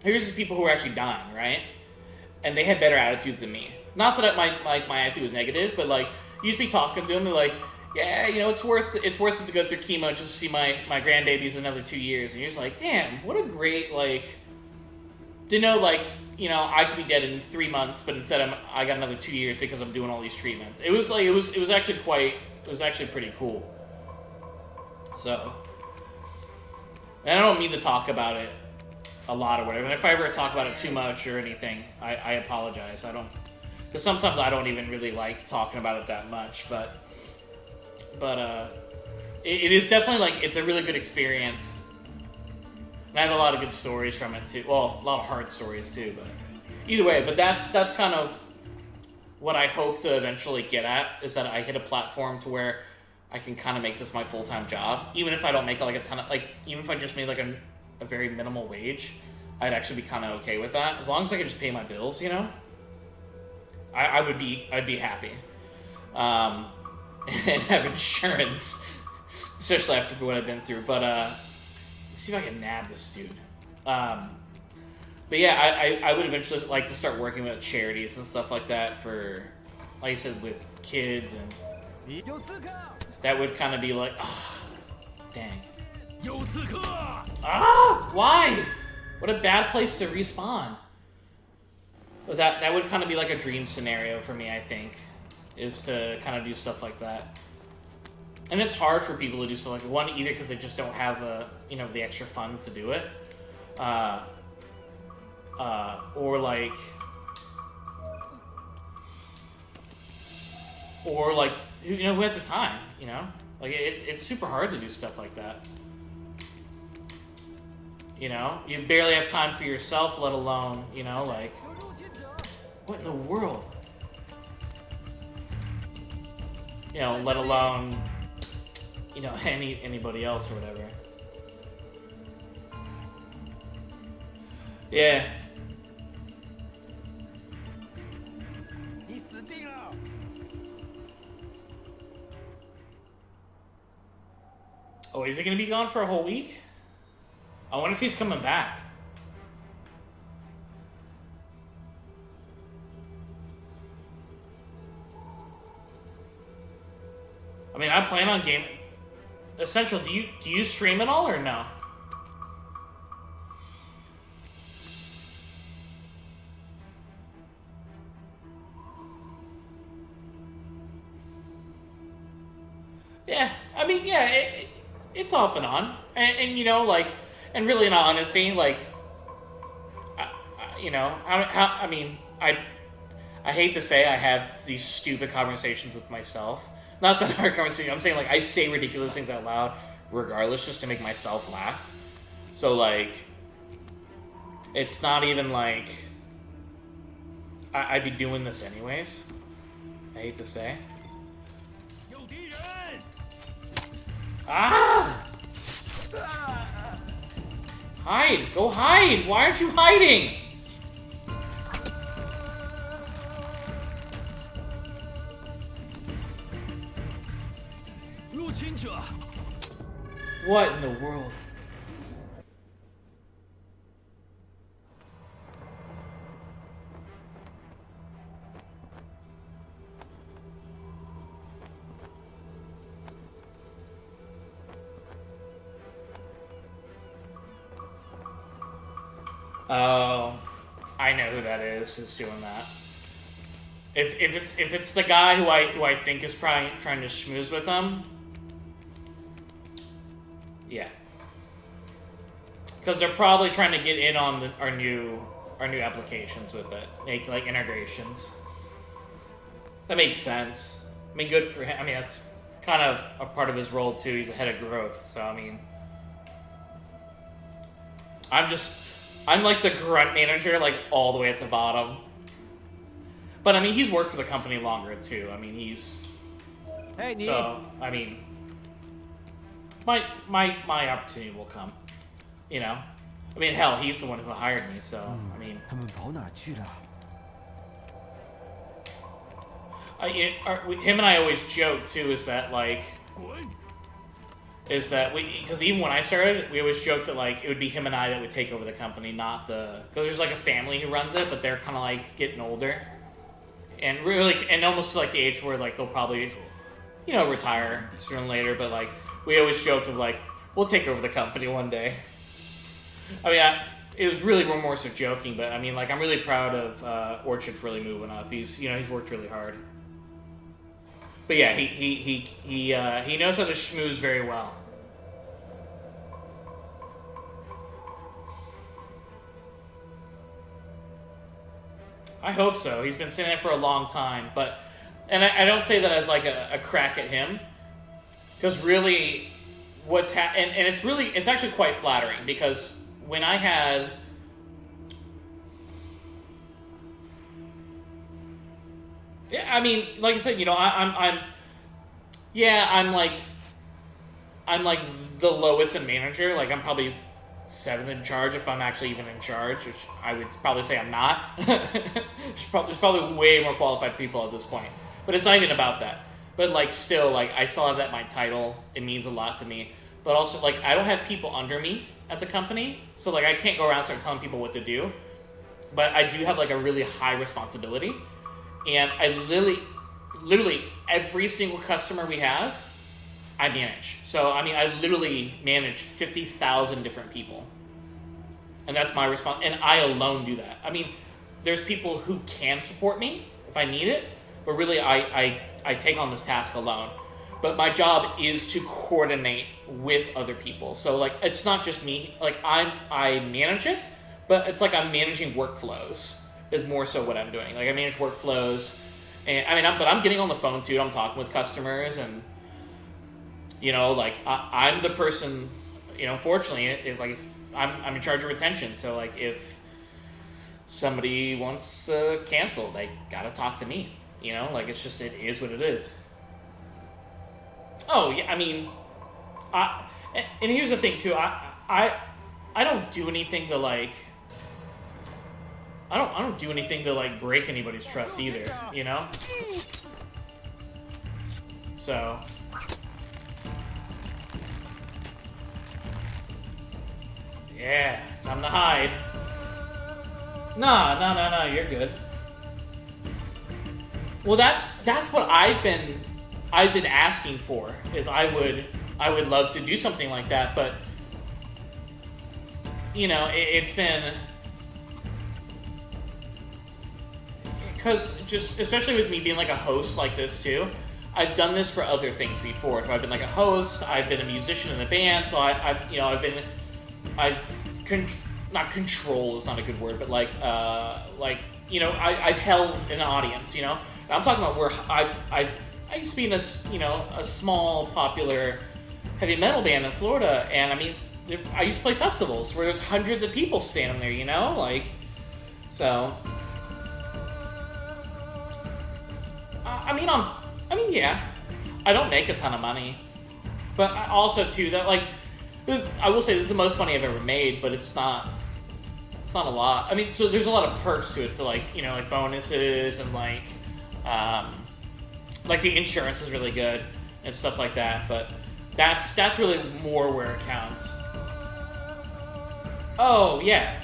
here's these people who were actually dying, right? And they had better attitudes than me. Not that my attitude was negative, but like, you used to be talking to them, and like, yeah, it's worth it to go through chemo just to see my grandbabies in another 2 years. And you're just like, damn, what a great like, to know like, I could be dead in 3 months, but instead I got another 2 years because I'm doing all these treatments. It was actually pretty cool. So, and I don't mean to talk about it a lot or whatever. And if I ever talk about it too much or anything, I apologize. Because sometimes I don't even really like talking about it that much. But it is definitely like, it's a really good experience. And I have a lot of good stories from it too. Well, a lot of hard stories too, but either way. But that's kind of what I hope to eventually get at, is that I hit a platform to where I can kind of make this my full-time job. Even if I don't make like a ton of, like, even if I just made like a very minimal wage, I'd actually be kind of okay with that. As long as I could just pay my bills, I'd be happy. And have insurance, especially after what I've been through. But see if I can nab this dude. But yeah, I would eventually like to start working with charities and stuff like that for, like I said, with kids, and that would kind of be like, dang. Why? What a bad place to respawn. But that would kind of be like a dream scenario for me, I think, is to kind of do stuff like that. And it's hard for people to do so, like, one, either because they just don't have the extra funds to do it, or like who has the time, like it's super hard to do stuff like that. You barely have time for yourself, let alone, like, what in the world, let alone, anybody else or whatever. Yeah. Oh, is he gonna be gone for a whole week? I wonder if he's coming back. I mean, I plan on gaming. Essential, do you stream at all or no? Yeah, I mean, yeah, it's off and on, and you know, like, and really, in all honesty, like, you know, I mean, I hate to say I have these stupid conversations with myself. Not that our conversation. I'm saying like I say ridiculous things out loud, regardless, just to make myself laugh. So like, it's not even like I'd be doing this anyways. I hate to say. Ah! Hide! Go hide! Why aren't you hiding? What in the world? Oh, I know who that is who's doing that. If it's the guy who I think is probably trying to schmooze with them, yeah, because they're probably trying to get in on our new applications with it, make like integrations. That makes sense. I mean, good for him. I mean, that's kind of a part of his role too. He's a head of growth, so I mean, I'm like the grunt manager, like all the way at the bottom. But I mean, he's worked for the company longer too. I mean, so I mean, my opportunity will come. You know, I mean, hell, he's the one who hired me. So I mean, him and I always joke too. Is that because even when I started, we always joked that like it would be him and I that would take over the company, not because there's like a family who runs it, but they're kind of like getting older, and really, and almost to like the age where like they'll probably, you know, retire sooner or later. But like we always joked of like we'll take over the company one day. I mean, it was really more so joking, but I mean, like I'm really proud of Orchard's really moving up. He's worked really hard. But yeah, he knows how to schmooze very well. I hope so. He's been saying that for a long time, and I don't say that as like a crack at him, because really, and it's actually quite flattering because when I had. Yeah, I mean, like I said, you know, I'm like the lowest in manager. Like I'm probably 7th in charge if I'm actually even in charge, which I would probably say I'm not. There's probably way more qualified people at this point, but it's not even about that. But like still, like I still have that my title. It means a lot to me. But also, like I don't have people under me at the company, so like I can't go around and start telling people what to do. But I do have like a really high responsibility. And I literally every single customer we have, I manage. So, I mean, I literally manage 50,000 different people. And that's my response. And I alone do that. I mean, there's people who can support me if I need it. But really, I take on this task alone. But my job is to coordinate with other people. So, like, it's not just me. Like, I manage it, but it's like I'm managing workflows. Is more so what I'm doing. Like I manage workflows, and I mean, I'm getting on the phone too. I'm talking with customers, and you know, like I'm the person. You know, fortunately, if I'm in charge of retention, so like if somebody wants to cancel, they gotta talk to me. You know, like it is what it is. Oh yeah, I mean, and here's the thing too. I don't do anything to like I don't do anything to like break anybody's trust either, you know? So yeah, time to hide. No, you're good. Well, that's what I've been asking for, is I would love to do something like that, but you know, it's been, because just especially with me being like a host like this too, I've done this for other things before. So I've been like a host, I've been a musician in the band, so not control is not a good word, but like you know, I've held an audience, you know. And I'm talking about where I used to be in a small popular heavy metal band in Florida, and I mean, I used to play festivals where there's hundreds of people standing there, you know, like, so. I mean, yeah, I don't make a ton of money, but also too that like, I will say this is the most money I've ever made, but it's not a lot. I mean, so there's a lot of perks to it, to like, you know, like bonuses and like the insurance is really good and stuff like that. But that's really more where it counts. Oh yeah,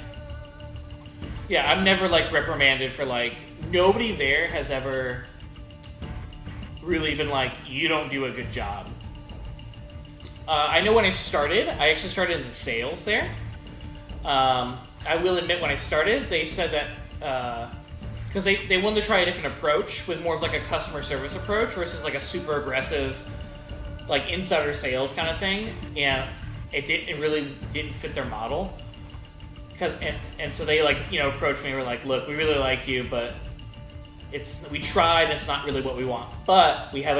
I'm never like reprimanded for like, nobody there has ever really been like, you don't do a good job. I know when I actually started in sales there. I will admit, when I started, they said that because they wanted to try a different approach with more of like a customer service approach versus like a super aggressive like insider sales kind of thing, and it really didn't fit their model. And so they like, you know, approached me and were like, look, we really like you, but we tried, it's not really what we want, but we have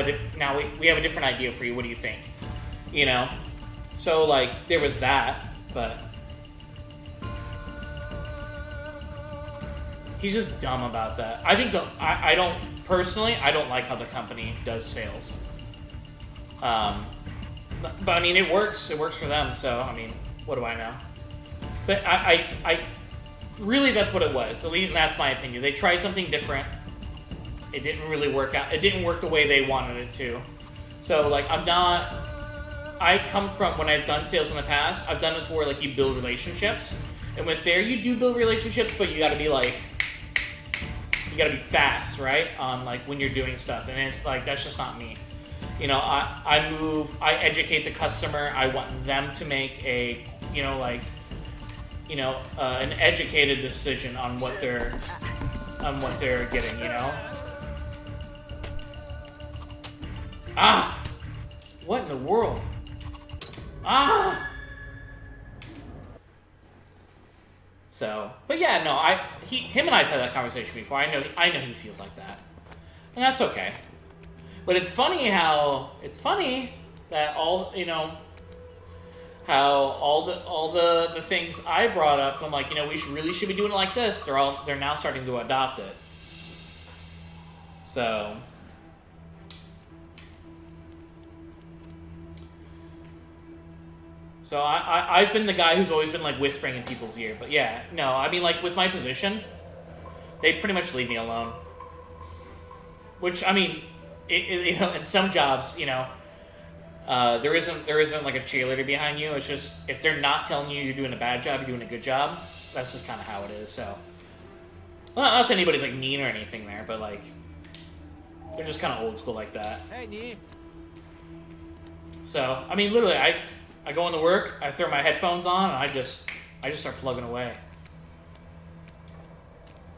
we have a different idea for you. What do you think? You know, so like there was that, but he's just dumb about that. I think I don't like how the company does sales. But I mean, it works for them, so I mean, what do I know? But I really, that's what it was. At least that's my opinion. They tried something different. It didn't really work out. It didn't work the way they wanted it to. So like, I come from, when I've done sales in the past, I've done it to where like you build relationships, and with there you do build relationships, but you got to be like, you got to be fast, right? On like when you're doing stuff, and it's like, that's just not me. You know, I educate the customer. I want them to make a, you know, like, you know, an educated decision on what they're getting, you know. Ah! What in the world? Ah! So, but yeah, no, him and I've had that conversation before. I know he feels like that, and that's okay. But it's funny that all the things I brought up, I'm like, you know, we really should be doing it like this. They're now starting to adopt it. So. So I've been the guy who's always been like whispering in people's ear, but yeah, no, I mean, like with my position, they pretty much leave me alone. Which, I mean, you know, in some jobs, you know, there isn't like a cheerleader behind you. It's just, if they're not telling you you're doing a bad job, you're doing a good job. That's just kind of how it is. So, well, not that anybody's like mean or anything there, but like, they're just kind of old school like that. Hey, so, I mean, literally, I go into work, I throw my headphones on, and I just start plugging away.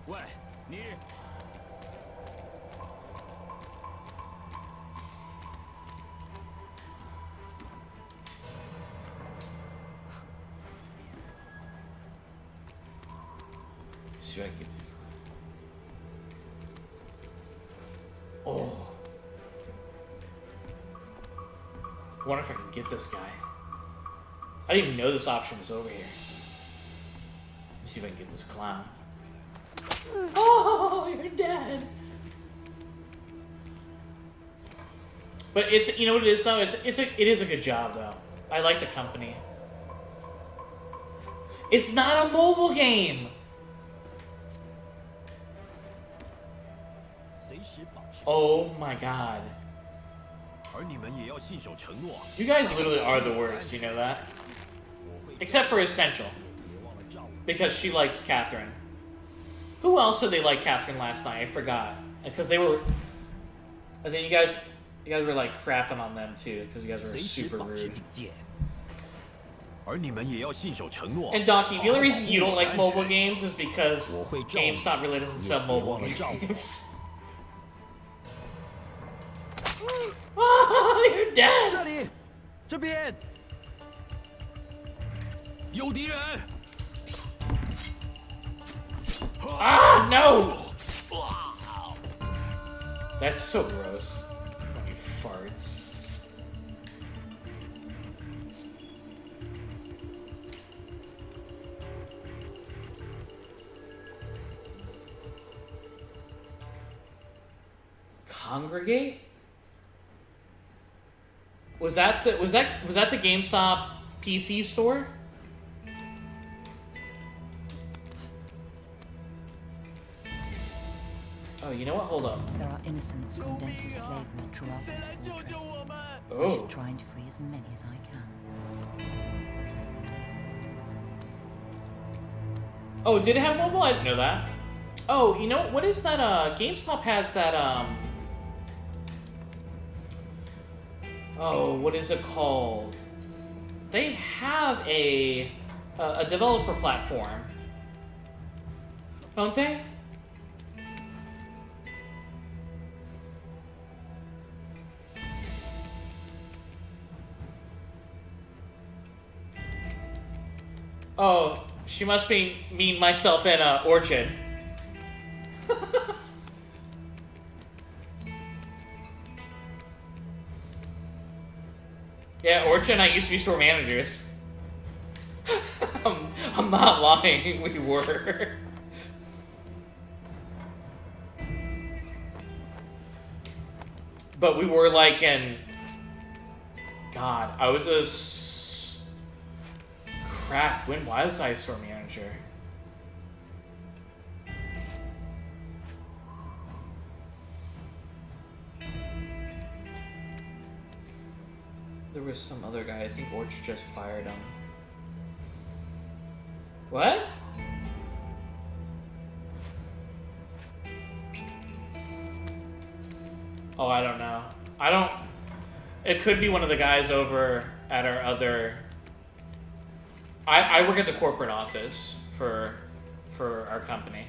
What? See if I can get this. Oh. I wonder if I can get this guy. I didn't even know this option was over here. Let me see if I can get this clown. Oh, you're dead. But it's, you know what it is though? It is a good job though. I like the company. It's not a mobile game. Oh my god. 而你们也要信守承诺。 You guys literally are the worst, you know that? Except for Essential. Because she likes Catherine. Who else did they like Catherine last night? I forgot. Because they were... I think you guys were like crapping on them too. Because you guys were 随时 super 保持 rude. 警戒。而你们也要信守承诺。 And Donkey, the only reason you don't 好好保 like 护我的 mobile 安全 games is because 我会照顾 GameStop really doesn't sell 你 mobile 别忘了照顾 games. Ah, you're 这 dead! 里，这边有敌人。 Ah, no! That's so gross. You farts. Congregate? Was that the GameStop PC store? Oh, you know what? Hold up. There are innocents condemned to slavery throughout this fortress. I Oh. should try and free as many as I can. Oh, did it have mobile? I didn't know that. Oh, you know what is that? GameStop has that. Oh, what is it called? They have a developer platform, don't they? Oh, she must mean myself and Orchid. Yeah, Orchid and I used to be store managers. I'm not lying, we were. But we were like in... God, I was a... Crap, when was I store manager? There was some other guy, I think Orch just fired him. What? Oh, I don't know. It could be one of the guys over at our other... I work at the corporate office for our company.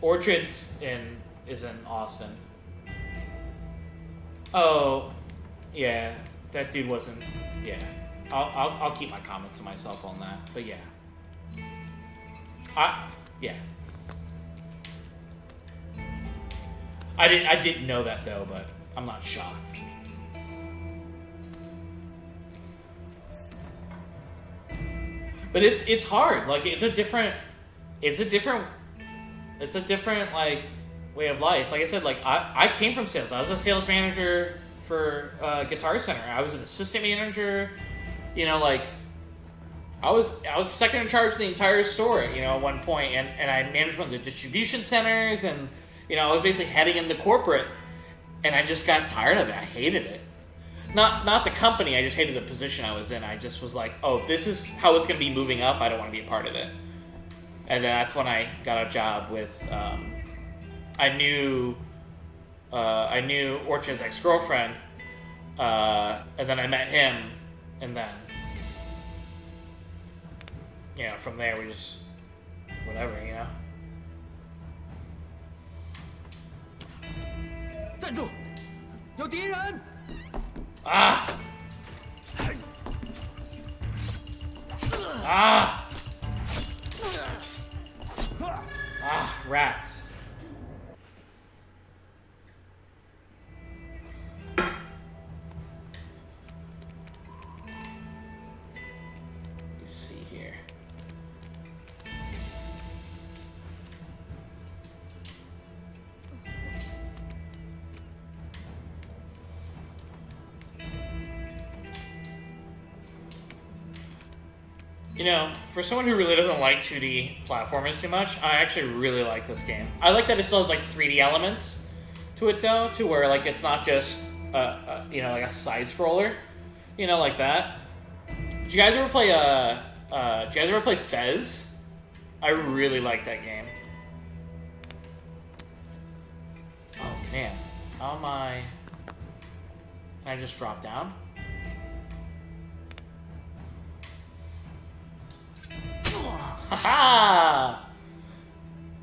Orchard's is in Austin. Oh, yeah, that dude wasn't. Yeah, I'll keep my comments to myself on that. But yeah, yeah. I didn't know that though, but I'm not shocked. But it's hard. Like it's a different like way of life. Like I said, like I came from sales. I was a sales manager for Guitar Center. I was an assistant manager. You know, like I was second in charge of the entire store. You know, at one point, and I managed one of the distribution centers, and you know, I was basically heading into corporate. And I just got tired of it. I hated it. Not the company, I just hated the position I was in. I just was like, oh, if this is how it's going to be moving up, I don't want to be a part of it. And then that's when I got a job with, I knew Orchard's ex-girlfriend, and then I met him, and then, you know, from there we just, whatever, you know. 站住！有敌人！ Ah! Ah! Ah, rats. Let's see here. You know, for someone who really doesn't like 2D platformers too much, I actually really like this game. I like that it still has like 3D elements to it though, to where like it's not just you know, like a side scroller, you know, like that. Did you guys ever play Fez? I really like that game. Oh man, how am I? Can I just drop down? Haha!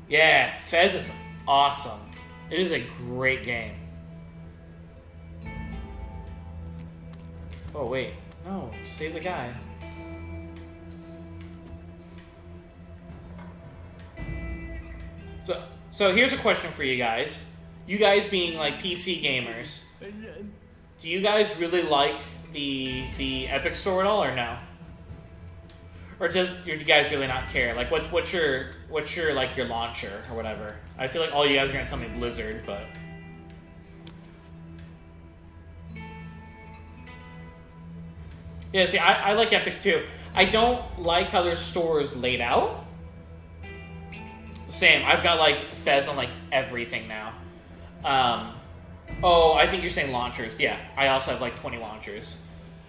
Yeah, Fez is awesome. It is a great game. Oh wait, no, save the guy. So here's a question for you guys. You guys being like PC gamers, do you guys really like the Epic Store at all, or no? Or do you guys really not care? Like, what's your like your launcher or whatever? I feel like all you guys are gonna tell me Blizzard, but yeah. See, I like Epic too. I don't like how their store is laid out. Same. I've got like Fez on like everything now. Oh, I think you're saying launchers. Yeah, I also have like 20 launchers,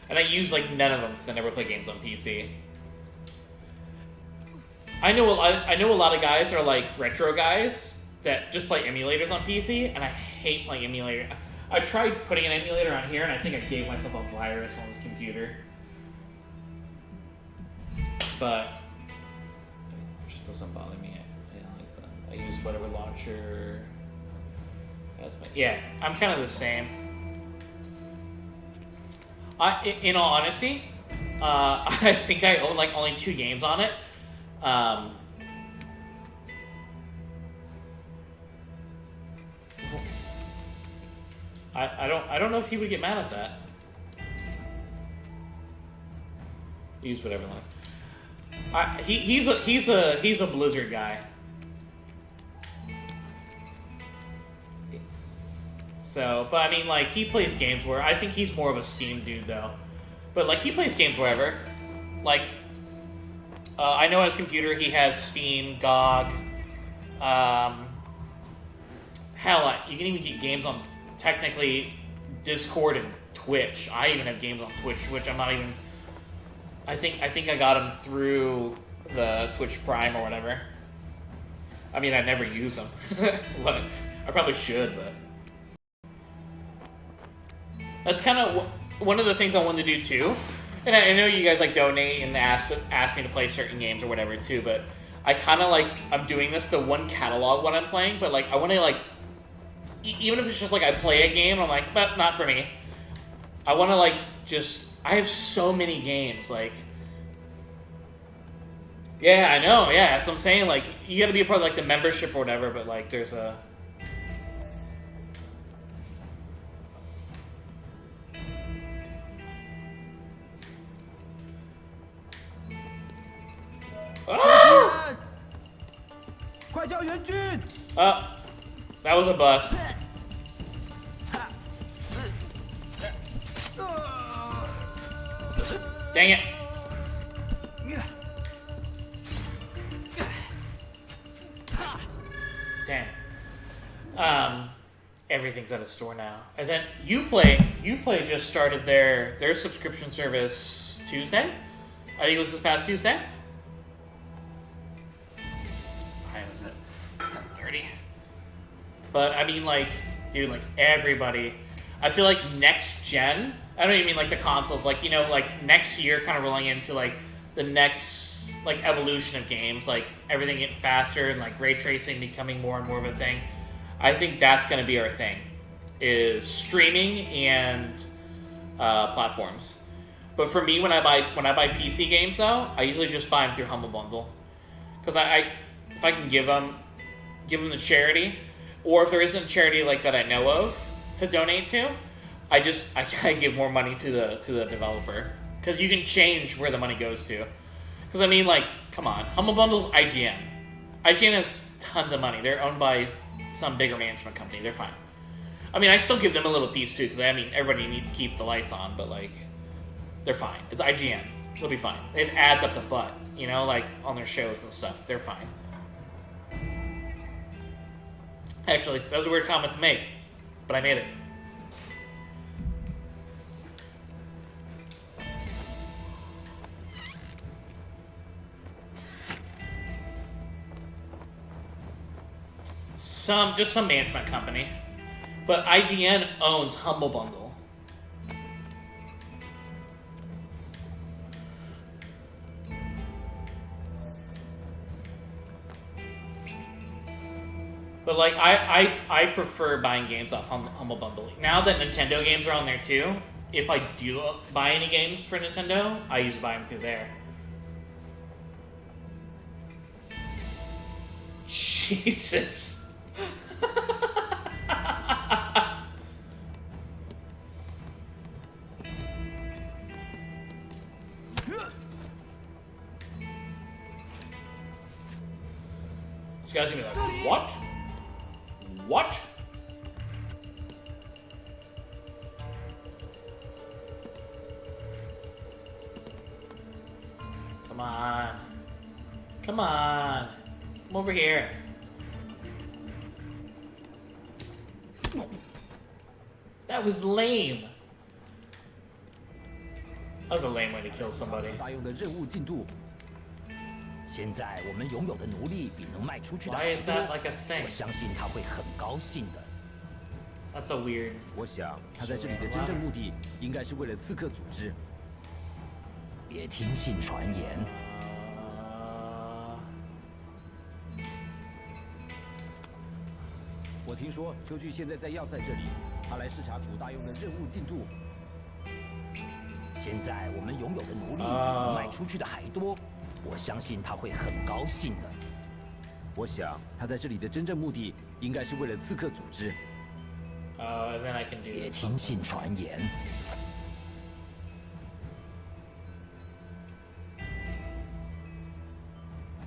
and I use like none of them because I never play games on PC. I know a lot of guys are like retro guys that just play emulators on PC, and I hate playing emulator. I tried putting an emulator on here, and I think I gave myself a virus on this computer. But it just doesn't bother me. I don't like them. I use whatever launcher. Yeah, I'm kind of the same. In all honesty, I think I own like only 2 games on it. I don't know if he would get mad at that. Use whatever line. He's a Blizzard guy. So, but I mean, like, he plays games where I think he's more of a Steam dude though. But like, he plays games wherever. Like, I know on his computer he has Steam, GOG. Hell, you can even get games on technically Discord and Twitch. I even have games on Twitch, which I'm not even. I think I got them through the Twitch Prime or whatever. I mean, I never use them. But I probably should, but that's kind of one of the things I wanted to do too. And I know you guys like donate and ask me to play certain games or whatever too, but I kind of like, I'm doing this to one catalog when I'm playing, but like I want to like, even if it's just like I play a game, I'm like, but not for me. I want to like just, I have so many games, like, yeah, I know, yeah, that's what I'm saying, like, you gotta be a part of like the membership or whatever, but like there's a, oh! Oh, that was a bust. Dang it. Damn. Everything's at a store now. And then Uplay just started their subscription service Tuesday. I think it was this past Tuesday. What time is it? 10:30. But I mean, like, dude, like everybody. I feel like next gen. I don't even mean like the consoles. Like, you know, like next year, kind of rolling into like the next like evolution of games. Like everything getting faster and like ray tracing becoming more and more of a thing. I think that's going to be our thing, is streaming and platforms. But for me, when I buy PC games though, I usually just buy them through Humble Bundle, because if I can give them to charity, or if there isn't a charity like that I know of to donate to, I give more money to the developer, because you can change where the money goes to. Because I mean, like, come on, Humble Bundle's IGN. IGN has tons of money. They're owned by some bigger management company. They're fine. I mean, I still give them a little piece too, because I mean, everybody needs to keep the lights on, but like, they're fine. It's IGN. They'll be fine. It adds up the butt, you know, like on their shows and stuff. They're fine. Actually, that was a weird comment to make, but I made it. Just some management company. But IGN owns Humble Bundle. But like I prefer buying games off Humble Bundle. Now that Nintendo games are on there too, if I do buy any games for Nintendo, I usually buy them through there. Jesus. This guy's gonna be like, what? What? Come on. Come on. Come over here. That was lame. That was a lame way to kill somebody. 大用的任务进度。现在我们拥有的奴隶比能卖出去的 Why 还 is 多， that like a thing? 我相信他会很高兴的。 That's a weird. 我想他在这里的真正目的应该是为了刺客组织。别听信传言。我听说秋菊现在在要塞这里，他来视察古大用的任务进度。现在我们拥有的奴隶比能卖出去的还多，我相信他会很高兴的。我想他在这里的真正目的应该是为了刺客组织。Then I can do 别 this. 听信传言。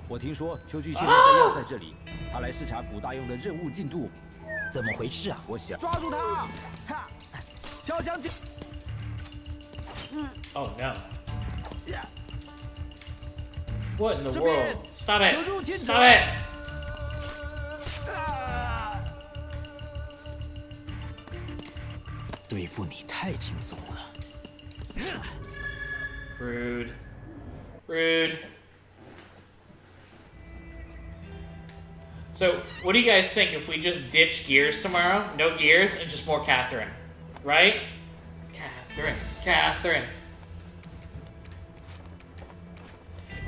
我听说秋菊现在在要塞这里，他来视察古大用的任务进度。怎么回事啊？我想抓住他！哈，敲响警。Oh no. What in the world? Stop it! Stop it! 对付你太轻松了。Rude. Rude. So, what do you guys think if we just ditch Gears tomorrow? No Gears and just more Catherine. Right? Catherine. Catherine.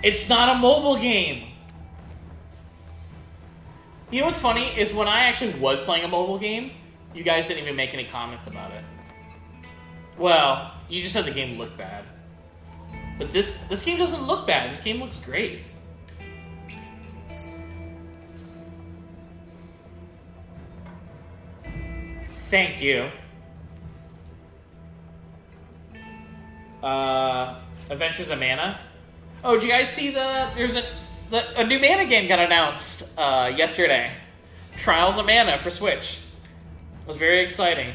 It's not a mobile game. You know what's funny is when I actually was playing a mobile game, you guys didn't even make any comments about it. Well, you just said the game looked bad. But this game doesn't look bad. This game looks great. Thank you. Adventures of Mana. Oh, did you guys see there's a new Mana game got announced yesterday. Trials of Mana for Switch. It was very exciting.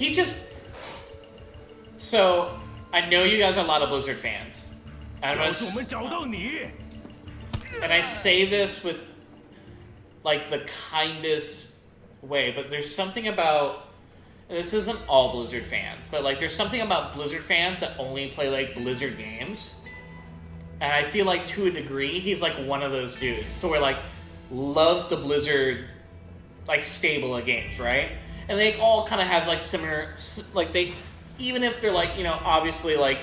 He just... So, I know you guys are a lot of Blizzard fans. And I say this with, like, the kindest way, but there's something about... And this isn't all Blizzard fans, but, like, there's something about Blizzard fans that only play, like, Blizzard games. And I feel like, to a degree, he's, like, one of those dudes. So where, like, loves the Blizzard, like, stable of games, right? And they all kind of have, like, similar, like, they, even if they're, like, you know, obviously, like,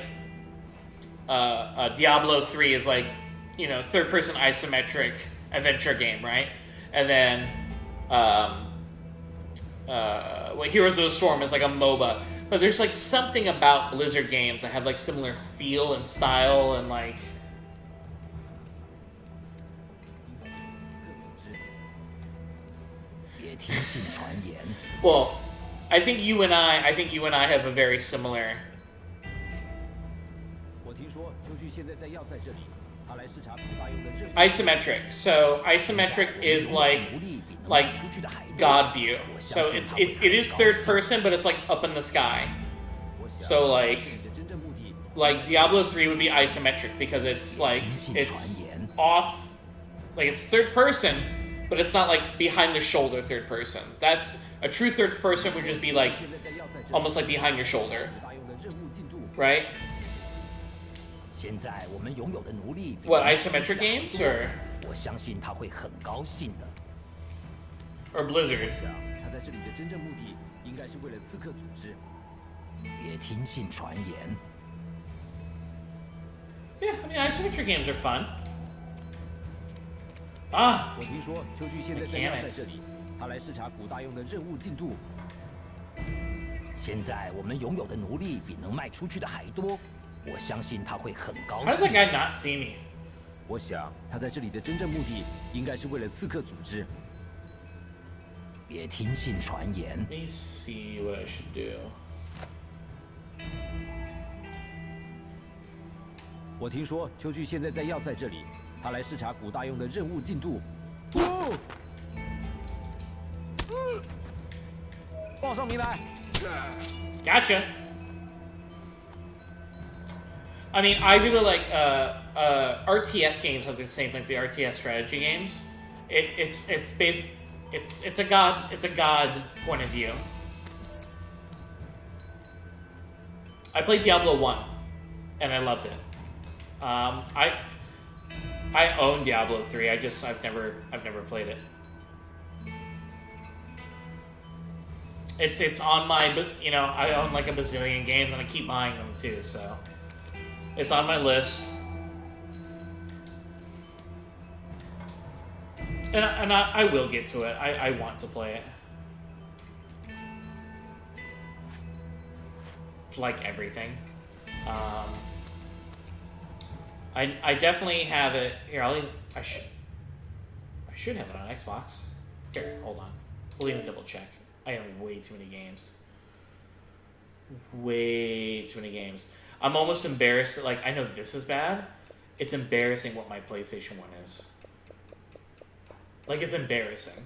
Diablo 3 is, like, you know, third-person isometric adventure game, right? And then, Heroes of the Storm is, like, a MOBA. But there's, like, something about Blizzard games that have, like, similar feel and style and, like... Well, I think you and I have a very similar. 我听说秋菊现在在要塞这里，他来视察古大用的任务。Isometric. So isometric is like God view. So it is third person, but it's like up in the sky. So like Diablo 3 would be isometric because it's off, like it's third person, but it's not like behind the shoulder third person. That's a true third person would just be like almost like behind your shoulder, right? What, isometric games or 我相信他会很高兴的。 or Blizzard? 他在这里的真正目的应该是为了刺客组织。别听信传言。 Yeah, I mean isometric games are fun. Ah, 我听说秋菊现在在要塞这里，他来视察古大用的任务进度。现在我们拥有的奴隶比能卖出去的还多，我相信他会很高 how does that 兴。 guy not see me? 我想他在这里的真正目的应该是为了刺客组织。别听信传言。 Let me see what I should do. 我听说秋菊现在在要塞这里，他来视察古大用的任务进度。哦，报上名来。 Gotcha. I mean, I really like RTS games have the same thing. The RTS strategy games, it's based, it's a god point of view. I played Diablo 1, and I loved it. I own Diablo 3. I've never played it. It's on my, you know, I own like a bazillion games and I keep buying them too, so it's on my list. And I will get to it. I want to play it. Like everything. I definitely have it here. I should have it on Xbox. Here, hold on. We'll even double check. I own way too many games. Way too many games. I'm almost embarrassed. Like, I know this is bad. It's embarrassing what my PlayStation 1 is. Like, it's embarrassing.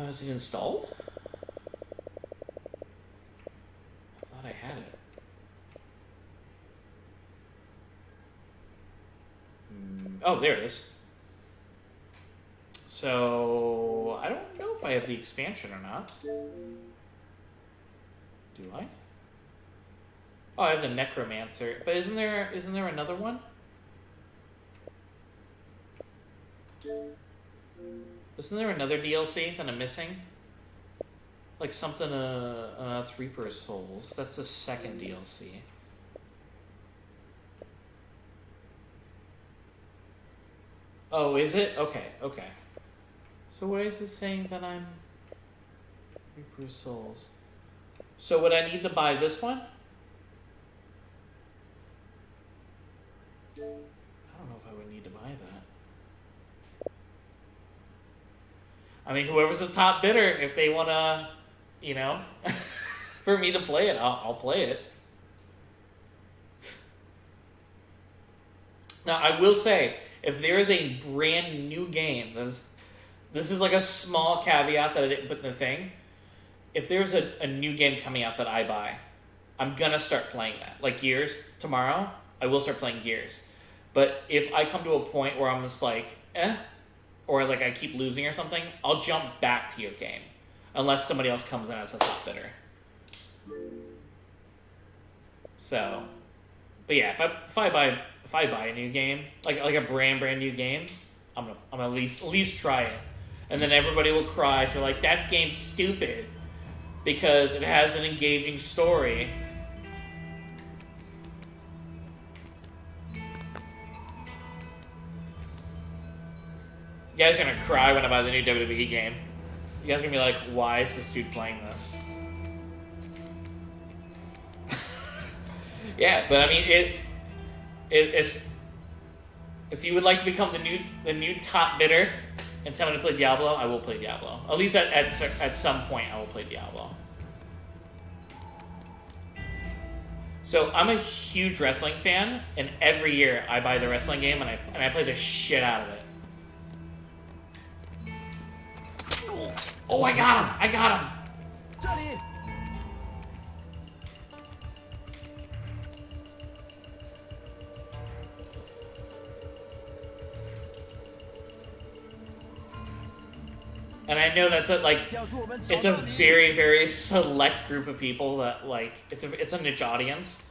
Is it installed? I thought I had it. Oh, there it is. So, I don't know if I have the expansion or not. Do I? Oh, I have the Necromancer. But isn't there another one? Isn't there another DLC that I'm missing? Like something, that's Reaper's Souls. That's the second DLC. Oh, is it? Okay, okay. So why is it saying that I'm Reaper's Souls? So would I need to buy this one? I don't know if I would need to buy that. I mean, whoever's the top bidder, if they want to, you know, for me to play it, I'll play it. Now, I will say, if there is a brand new game, this is like a small caveat that I didn't put in the thing. If there's a new game coming out that I buy, I'm going to start playing that. Like Gears, tomorrow, I will start playing Gears. But if I come to a point where I'm just like, or like I keep losing or something, I'll jump back to your game. Unless somebody else comes in as a top bidder. So, but yeah, if I buy a new game, like a brand new game, I'm gonna at least try it. And then everybody will cry, so like, that game's stupid because it has an engaging story. You guys are gonna cry when I buy the new WWE game. You guys are gonna be like, why is this dude playing this? Yeah, but I mean it's if you would like to become the new top bidder and tell me to play Diablo, I will play Diablo. At least at some point, I will play Diablo. So I'm a huge wrestling fan, and every year I buy the wrestling game and I play the shit out of it. Oh, I got him! I got him! And I know that's it's a very, very select group of people that it's a niche audience,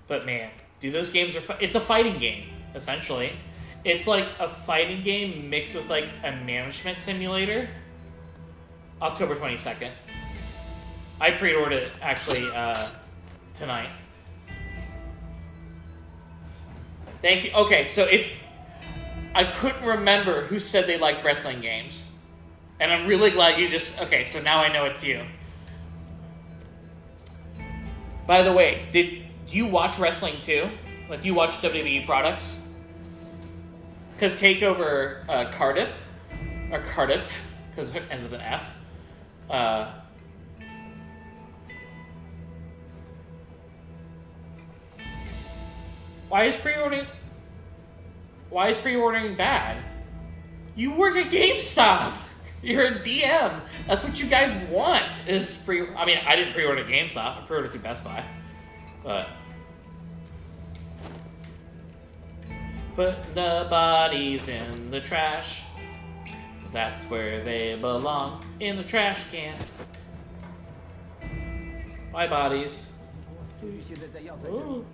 but man, dude, those games are it's a fighting game essentially. It's like a fighting game mixed with like a management simulator. October 22nd. I pre-ordered it actually tonight. Thank you. Okay, so I couldn't remember who said they liked wrestling games. And I'm really glad you just... Okay, so now I know it's you. By the way, do you watch wrestling too? Like, do you watch WWE products? Because TakeOver Cardiff, because it ends with an F. Why is pre-ordering bad? You work at GameStop! You're a DM. That's what you guys want. Is I mean, I didn't pre-order GameStop. I pre-ordered through Best Buy. But put the bodies in the trash. That's where they belong. In the trash can. My bodies. Ooh.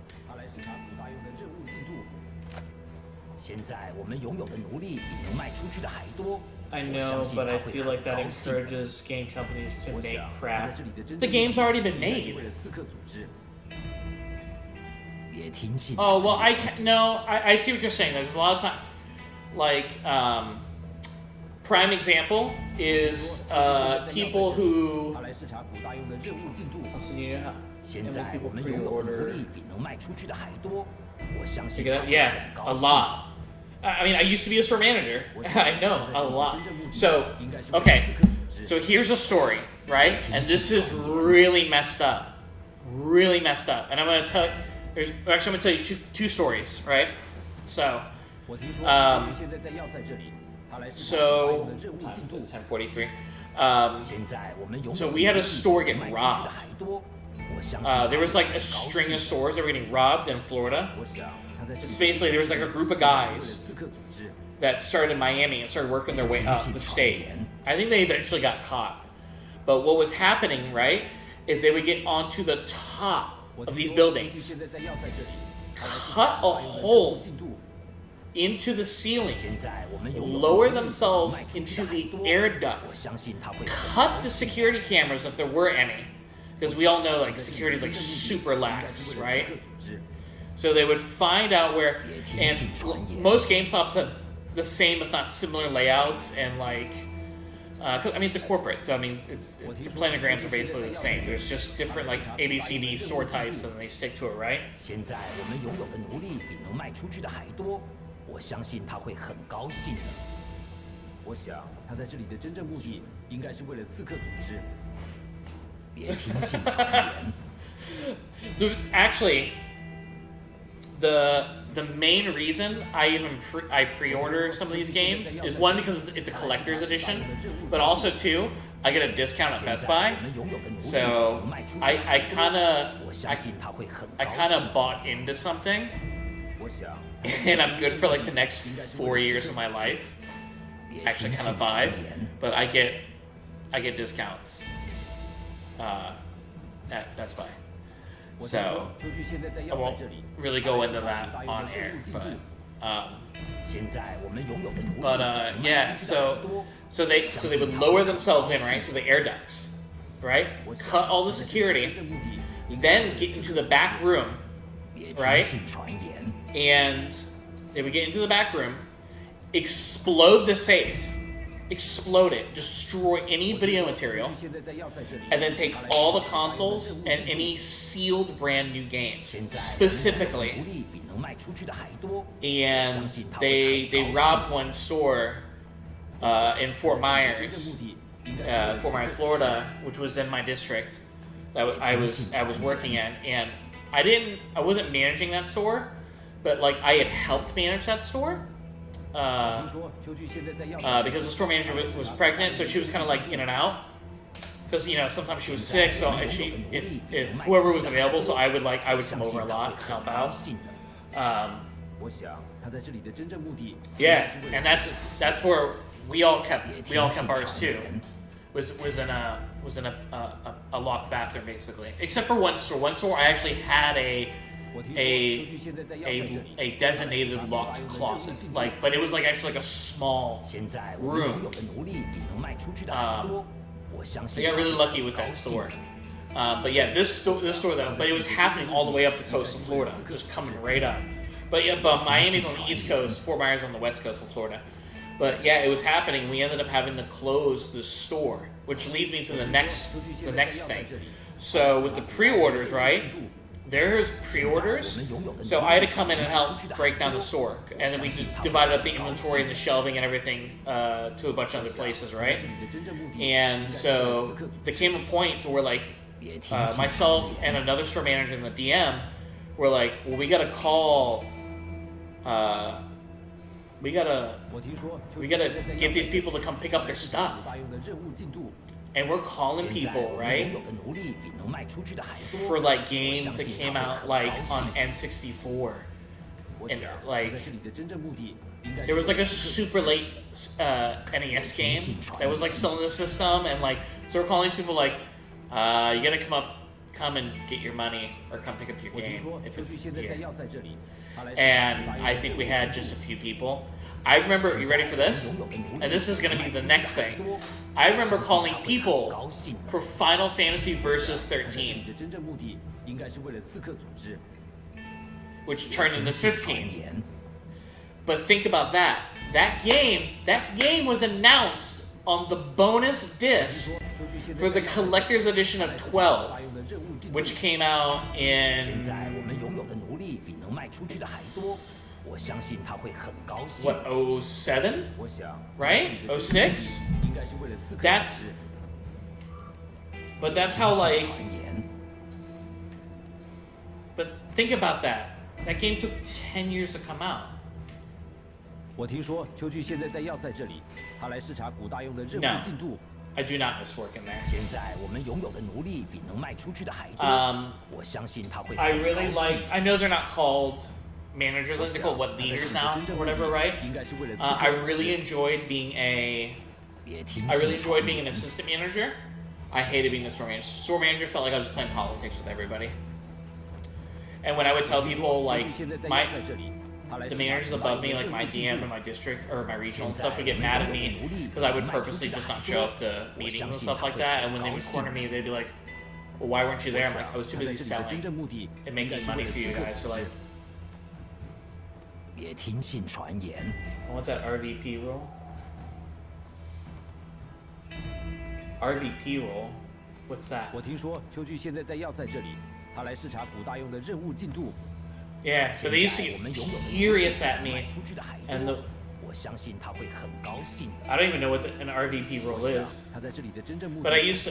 现在我们拥有的奴隶比能卖出去的还多。 I know, but I feel like that encourages game companies to make crap. The game's already been made. Oh, well, I see what you're saying. There's a lot of time. Like, prime example is people who... Yeah, a lot. I mean, I used to be a store manager. I know, a lot. So, okay. So here's a story, right? And this is really messed up. Really messed up. And I'm going to tell you... Actually, I'm going to tell you two stories, right? So... So... 10:43. So we had a store get robbed. There was like a string of stores that were getting robbed in Florida. So basically, there was like a group of guys that started in Miami and started working their way up the state. I think they eventually got caught. But what was happening, right, is they would get onto the top of these buildings, cut a hole into the ceiling, lower themselves into the air duct, cut the security cameras if there were any, because we all know like security is like super lax, right? So they would find out where, and most GameStops have the same, if not similar layouts, and like, I mean, it's a corporate, so I mean, the planograms are basically the same. There's just different like ABCD store types, and they stick to it, right? Actually, the main reason I pre-order some of these games is one, because it's a collector's edition, but also two, I get a discount at Best Buy. So I kind of bought into something, and I'm good for like the next 4 years of my life. Actually, kind of 5, but I get discounts at Best Buy. So I won't really go into that on air, but yeah. So they would lower themselves in, right, to the air ducts, right? Cut all the security, then get into the back room, right? And they would get into the back room, explode the safe, explode it, destroy any video material, and then take all the consoles and any sealed brand new games specifically. And they robbed one store in Fort Myers, Florida, which was in my district that I was working in, and I wasn't managing that store, but like I had helped manage that store. Because the store manager was pregnant, so she was kind of like in and out. Because sometimes she was sick, so if whoever was available, so I would come over a lot and help out. Yeah, and that's where we all kept ours too. Was in a locked bathroom basically, except for one store. One store I actually had a designated locked closet, but it was actually a small room. I got really lucky with that store. But yeah, this store though, but it was happening all the way up the coast of Florida, just coming right up. But Miami's on the East Coast, Fort Myers on the West Coast of Florida. But yeah, it was happening. We ended up having to close the store, which leads me to the next thing. So with the pre-orders, right? There's pre-orders, so I had to come in and help break down the store, and then we just divided up the inventory and the shelving and everything to a bunch of other places, right? And so there came a point where myself and another store manager and the DM were like, well, we gotta call, we gotta get these people to come pick up their stuff. And we're calling people, right, for games that came out on N64, and there was a super late NES game that was still in the system, and so we're calling these people you gotta come and get your money or come pick up your game if it's here. And I think we had just a few people. I remember, you ready for this? And this is going to be the next thing. I remember calling people for Final Fantasy Versus 13, which turned into 15. But think about that. That game was announced on the bonus disc for the collector's edition of 12, which came out in what, 07? Right? 06? But that's how but think about that. That game took 10 years to come out. No, I do not miss working there. I really liked, I know they're not called managers, they're called leaders now or whatever, right? I really enjoyed being an assistant manager. I hated being a store manager. Store manager felt like I was just playing politics with everybody. And when I would tell people the managers above me, my DM in my district or my regional and stuff, would get mad at me because I would purposely just not show up to meetings and stuff like that. And when they would corner me, they'd be like, well, why weren't you there? I'm like, I was too busy selling and making money for you guys for I want that RVP role. RVP role? What's that? Yeah, so they used to get furious at me, and I don't even know what an RVP role is. But I used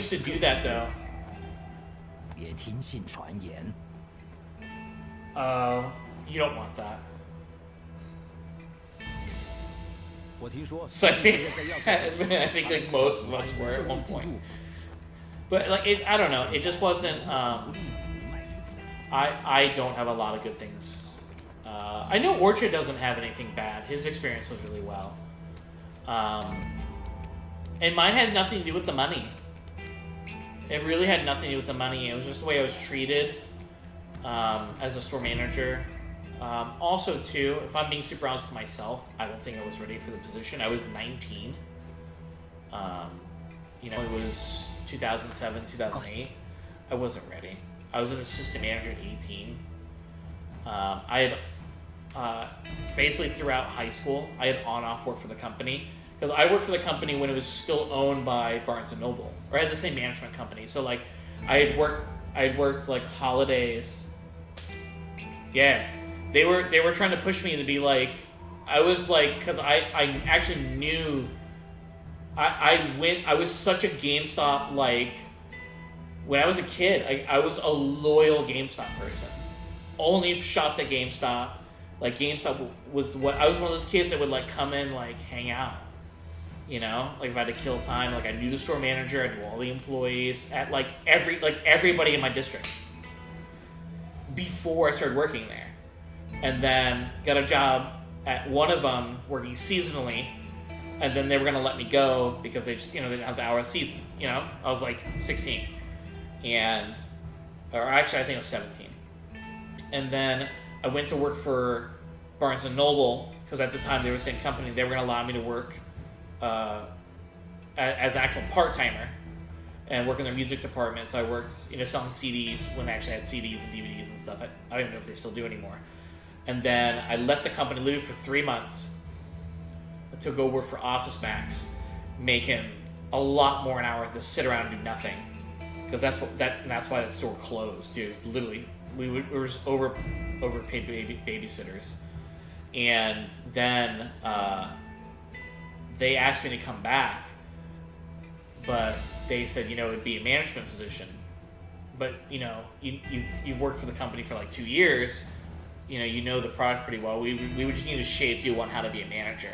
to do that though. You don't want that. So I think most of us were at one point. But I don't know. It just wasn't. I don't have a lot of good things. I know Orchard doesn't have anything bad. His experience was really well. And mine had nothing to do with the money. It really had nothing to do with the money. It was just the way I was treated as a store manager. Also, too, if I'm being super honest with myself, I don't think I was ready for the position. I was 19. It was 2007, 2008. I wasn't ready. I was an assistant manager at 18. I had basically throughout high school, I had on-off work for the company because I worked for the company when it was still owned by Barnes and Noble, or I had the same management company. So like, I had worked like holidays. Yeah, they were trying to push me to be like, I was like, because I actually knew, I was such a GameStop, like, when I was a kid, I was a loyal GameStop person. Only shopped at GameStop. Like, GameStop was what, I was one of those kids that would like come in, like, hang out. You know, like if I had to kill time, like I knew the store manager, I knew all the employees at like everybody in my district before I started working there, and then got a job at one of them working seasonally, and then they were gonna let me go because they just, they didn't have the hour of season. I was like 16, or actually I think I was 17, and then I went to work for Barnes and Noble because at the time they were the same company. They were gonna allow me to work as an actual part-timer and work in their music department. So I worked, selling CDs when they actually had CDs and DVDs and stuff. I don't even know if they still do anymore. And then I left the company, lived for 3 months to go work for Office Max, making a lot more an hour to sit around and do nothing. Because that's why that store closed, dude. It was literally, we were just overpaid babysitters. And then they asked me to come back, but they said, it'd be a management position. But, you've worked for the company for like 2 years, you know the product pretty well. We would just need to shape you on how to be a manager.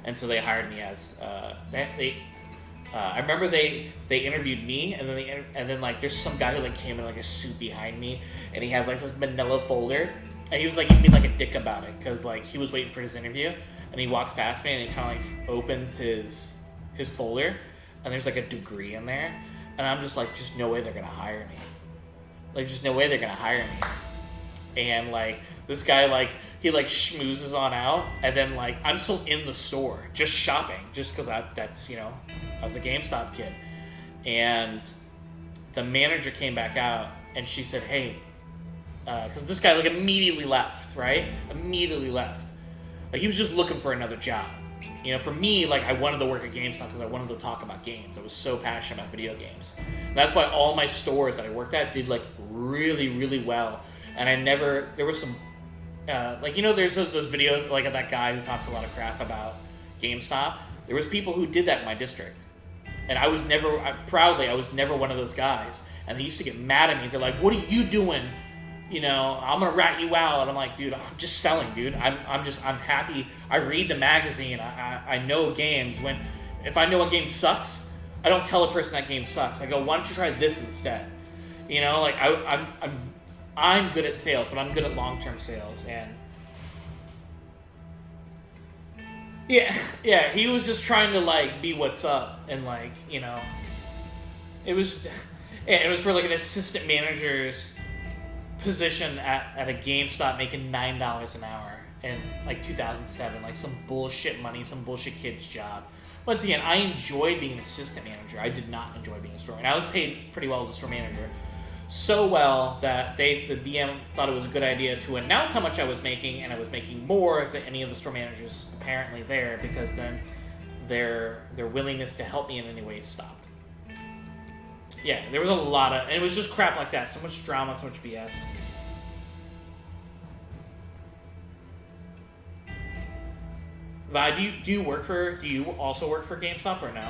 And so they hired me as, I remember they interviewed me, and then like there's some guy who like came in like a suit behind me, and he has like this manila folder, and he was like giving me like a dick about it, because like he was waiting for his interview, and he walks past me and he kind of like opens his folder, and there's like a degree in there, and I'm just like, just no way they're gonna hire me. Like, just no way they're gonna hire me. And like this guy, like he like schmoozes on out, and then like I'm still in the store just shopping, just because that's I was a GameStop kid. And the manager came back out, and she said, hey, because this guy like immediately left, right? Immediately left. Like, he was just looking for another job. For me, like, I wanted to work at GameStop because I wanted to talk about games. I was so passionate about video games. And that's why all my stores that I worked at did, like, really, really well. And there was some, there's those videos, like, of that guy who talks a lot of crap about GameStop. There was people who did that in my district. And I was never one of those guys. And they used to get mad at me. They're like, what are you doing? I'm gonna rat you out. And I'm like, dude, I'm just selling, dude. I'm happy. I read the magazine. I know games. If I know a game sucks, I don't tell a person that game sucks. I go, why don't you try this instead? Like I'm good at sales, but I'm good at long-term sales. And yeah, he was just trying to like be what's up, and like it was for like an assistant manager's position at a GameStop, making $9 an hour in like 2007, like some bullshit money, some bullshit kid's job. Once again, I enjoyed being an assistant manager. I did not enjoy being a store, and I was paid pretty well as a store manager, so well that the DM thought it was a good idea to announce how much I was making, and I was making more than any of the store managers apparently there, because then their willingness to help me in any way stopped. Yeah, there was a lot of... And it was just crap like that. So much drama, so much BS. Vi, do you also work for GameStop or no?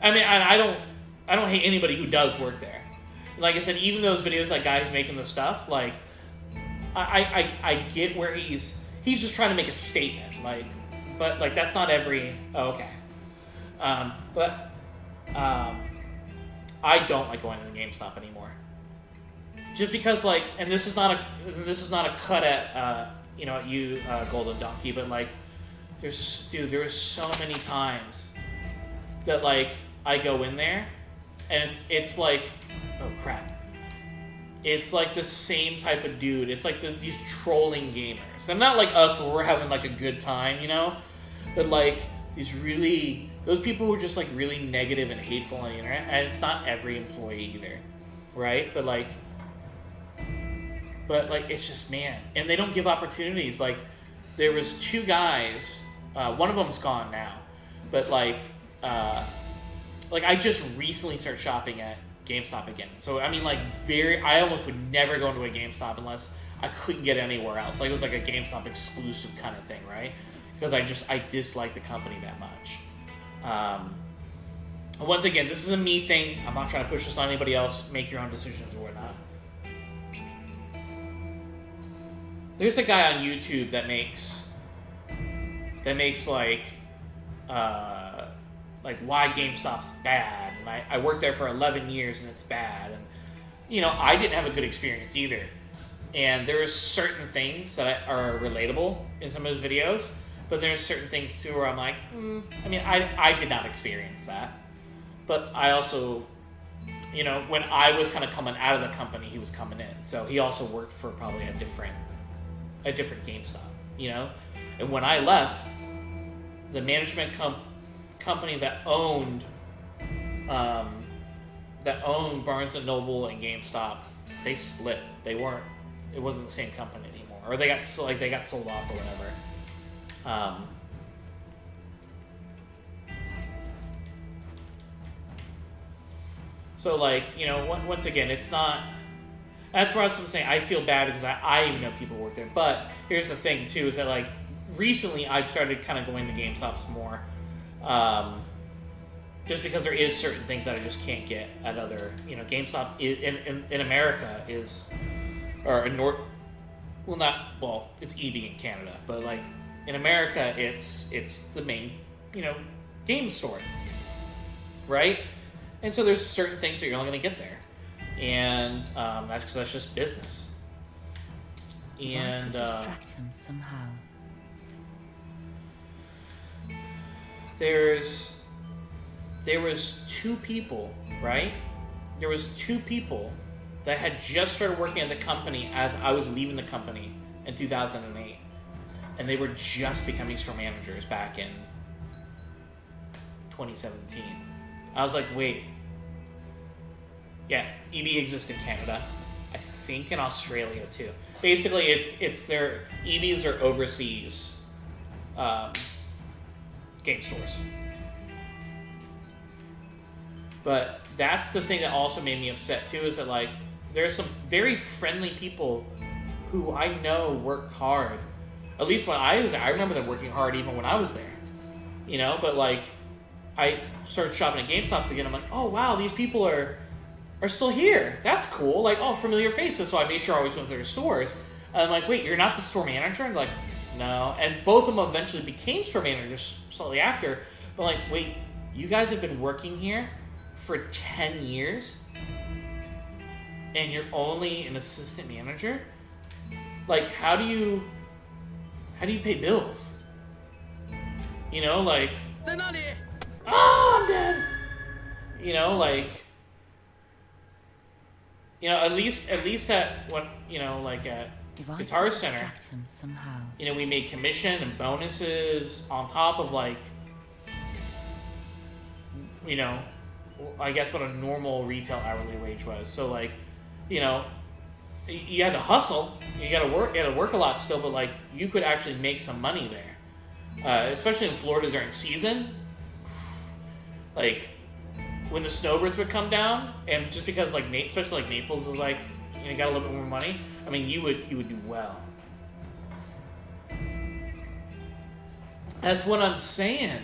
I mean, I don't hate anybody who does work there. Like I said, even those videos, that guy who's making the stuff, like, I get where he's just trying to make a statement, like, but like that's not every... Oh, okay. I don't like going to the GameStop anymore. Just because, like, and this is not a cut at you, Golden Donkey, but like, there are so many times that like I go in there, and it's like, oh crap, it's like the same type of dude. It's like these trolling gamers. And not like us where we're having like a good time, but like those people who are just like really negative and hateful on the internet. And it's not every employee either, right? But like it's just, man, and they don't give opportunities. Like, there was two guys One of them's gone now, but like I just recently started shopping at GameStop again. So I mean, like I almost would never go into a GameStop unless I couldn't get anywhere else. Like it was like a GameStop exclusive kind of thing, right? Because I dislike the company that much. Once again, this is a me thing. I'm not trying to push this on anybody else. Make your own decisions or whatnot. There's a guy on YouTube that makes like why GameStop's bad, and I worked there for 11 years and it's bad, and you know I didn't have a good experience either. And there's certain things that are relatable in some of his videos, but there's certain things too where I'm like, I mean, I did not experience that. But I also, you know, when I was kind of coming out of the company, he was coming in. So he also worked for probably a different GameStop, you know? And when I left, the management company that owned Barnes & Noble and GameStop, they split. It wasn't the same company anymore. Or they got sold off or whatever. So, like, you know, once again, it's not... That's where I'm saying I feel bad because I even know people work there. But here's the thing, too, is that, like, recently I've started kind of going to GameStops more. Just because there is certain things that I just can't get at other... You know, GameStop in America is... Or in North... Well, it's EB in Canada. But, like, in America, it's the main, you know, game store. Right? And so there's certain things that you're only going to get there. And that's because that's just business. And I could distract him somehow. There was two people, right? There was two people that had just started working at the company as I was leaving the company in 2008. And they were just becoming store managers back in 2017. I was like, wait. Yeah, EB exists in Canada. I think in Australia too. Basically, it's their EBs are overseas game stores. But that's the thing that also made me upset too, is that like there's some very friendly people who I know worked hard. At least when I was there, I remember them working hard even when I was there. You know, but like I started shopping at GameStops again. I'm like, oh wow, these people are still here. That's cool. Like, oh, familiar faces. So I made sure I always went to their stores. And I'm like, wait, you're not the store manager? And like, no. And both of them eventually became store managers slightly after. But like, wait, you guys have been working here for 10 years? And you're only an assistant manager? Like, how do you pay bills? You know, like, oh, I'm dead. You know, like, you know, at least at when, you know, like at Guitar Center, you know, we made commission and bonuses on top of like, you know, I guess what a normal retail hourly wage was. So like, you know, you had to hustle, you had to work a lot still, but like you could actually make some money there, especially in Florida during season. Like when the snowbirds would come down, and just because like especially like Naples is like, you know, got a little bit more money. I mean, you would do well. That's what I'm saying,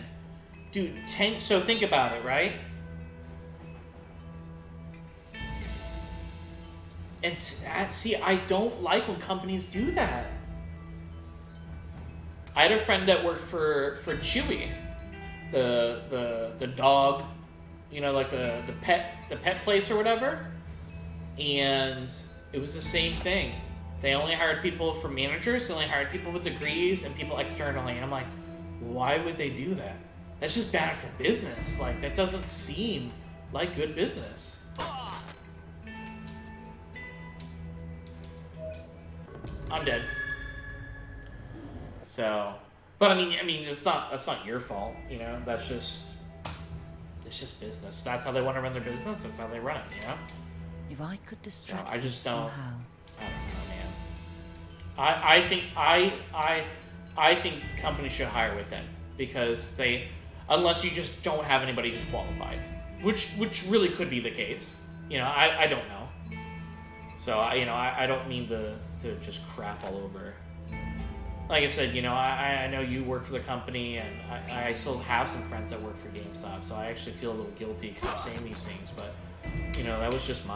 dude. So think about it, right? And see, I don't like when companies do that. I had a friend that worked for Chewy, the dog, you know, like the pet place or whatever, and it was the same thing. They only hired people for managers. They only hired people with degrees and people externally. And I'm like, why would they do that? That's just bad for business. Like, that doesn't seem like good business. I'm dead. So, but I mean, that's not your fault, you know. It's just business. That's how they want to run their business. That's how they run it, you know. If I could distract I just him don't. somehow. I don't know, man. I think companies should hire within. because unless you just don't have anybody who's qualified, which really could be the case. I don't know. So I don't mean to just crap all over. Like I said, I know you work for the company, and I still have some friends that work for GameStop, so I actually feel a little guilty kind of saying these things, but, that was just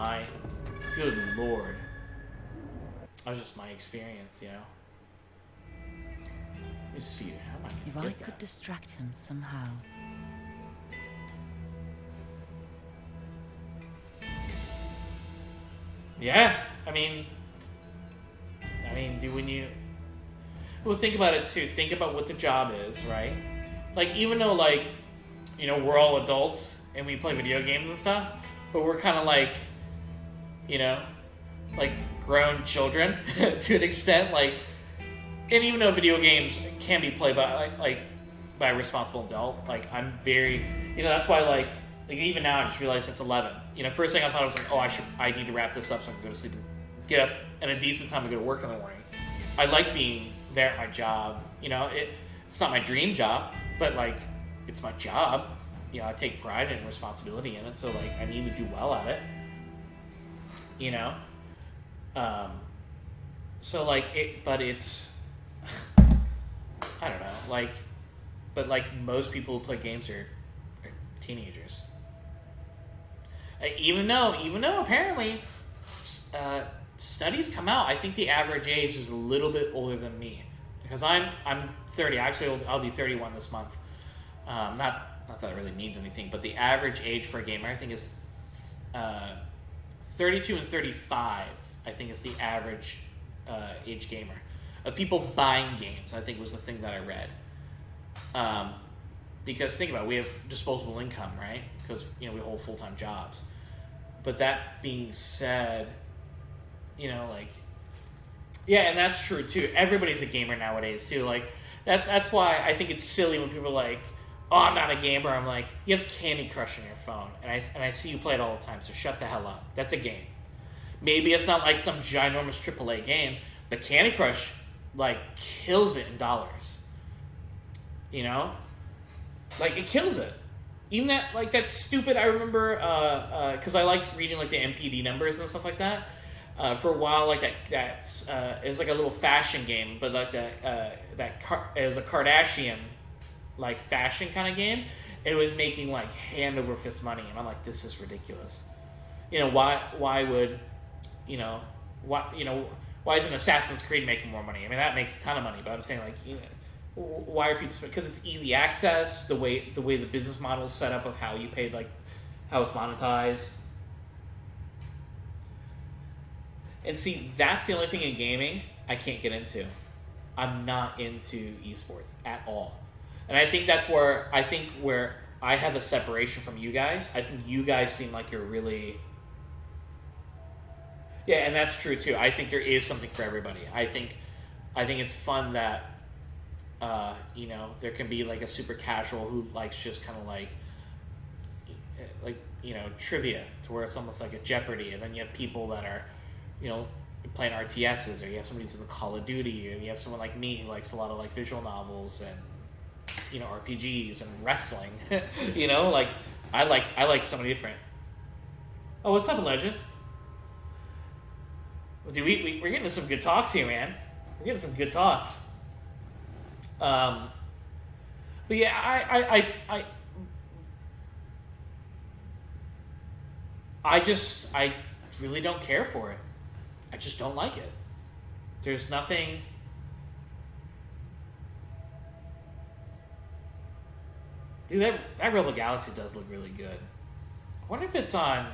good Lord. That was just my experience, Let me see, how am I If gonna I get could that? distract him somehow. Yeah, well, think about it too. Think about what the job is, right? Like, even though, we're all adults and we play video games and stuff, but we're kind of like grown children to an extent. And even though video games can be played by by a responsible adult, I'm very, that's why even now I just realized it's 11. First thing I thought was I need to wrap this up so I can go to sleep and get up at a decent time to go to work in the morning. I like being there at my job. It's not my dream job, but it's my job. I take pride and responsibility in it, so I need to do well at it. But it's I don't know, but most people who play games are teenagers. Even though apparently studies come out, I think the average age is a little bit older than me, because I'm 30. Actually, I'll be 31 this month. Not that it really means anything, but the average age for a gamer, I think, is 32 and 35. I think is the average age gamer of people buying games. I think was the thing that I read. Because think about it, we have disposable income, right? Because we hold full-time jobs. But that being said, yeah, and that's true too. Everybody's a gamer nowadays too. That's why I think it's silly when people are like, "Oh, I'm not a gamer." I'm like, you have Candy Crush on your phone, and I see you play it all the time. So shut the hell up. That's a game. Maybe it's not some ginormous AAA game, but Candy Crush kills it in dollars. It kills it. Even that stupid. I remember because I like reading the NPD numbers and stuff like that. For a while, that's it was a little fashion game, but it was a Kardashian fashion kind of game. It was making hand over fist money, and I'm like, this is ridiculous. Why would why isn't Assassin's Creed making more money? That makes a ton of money, but I'm saying why are people? Because it's easy access. The way the business model is set up of how you paid, how it's monetized. And see, that's the only thing in gaming I can't get into. I'm not into esports at all, and I think that's where I have a separation from you guys. I think you guys seem like you're really. Yeah, and that's true too. I think there is something for everybody. I think it's fun that there can be a super casual who likes just kind of trivia, to where it's almost like a Jeopardy, and then you have people that are playing RTSs, or you have somebody who's in the Call of Duty, or you have someone like me who likes a lot of visual novels and RPGs and wrestling. I like somebody different. Oh, what's up, Legend? Well, dude, we're getting to some good talks here, man. We're getting some good talks. But yeah, I really don't care for it. I just don't like it. There's nothing. Dude, that Rebel Galaxy does look really good. I wonder if it's on.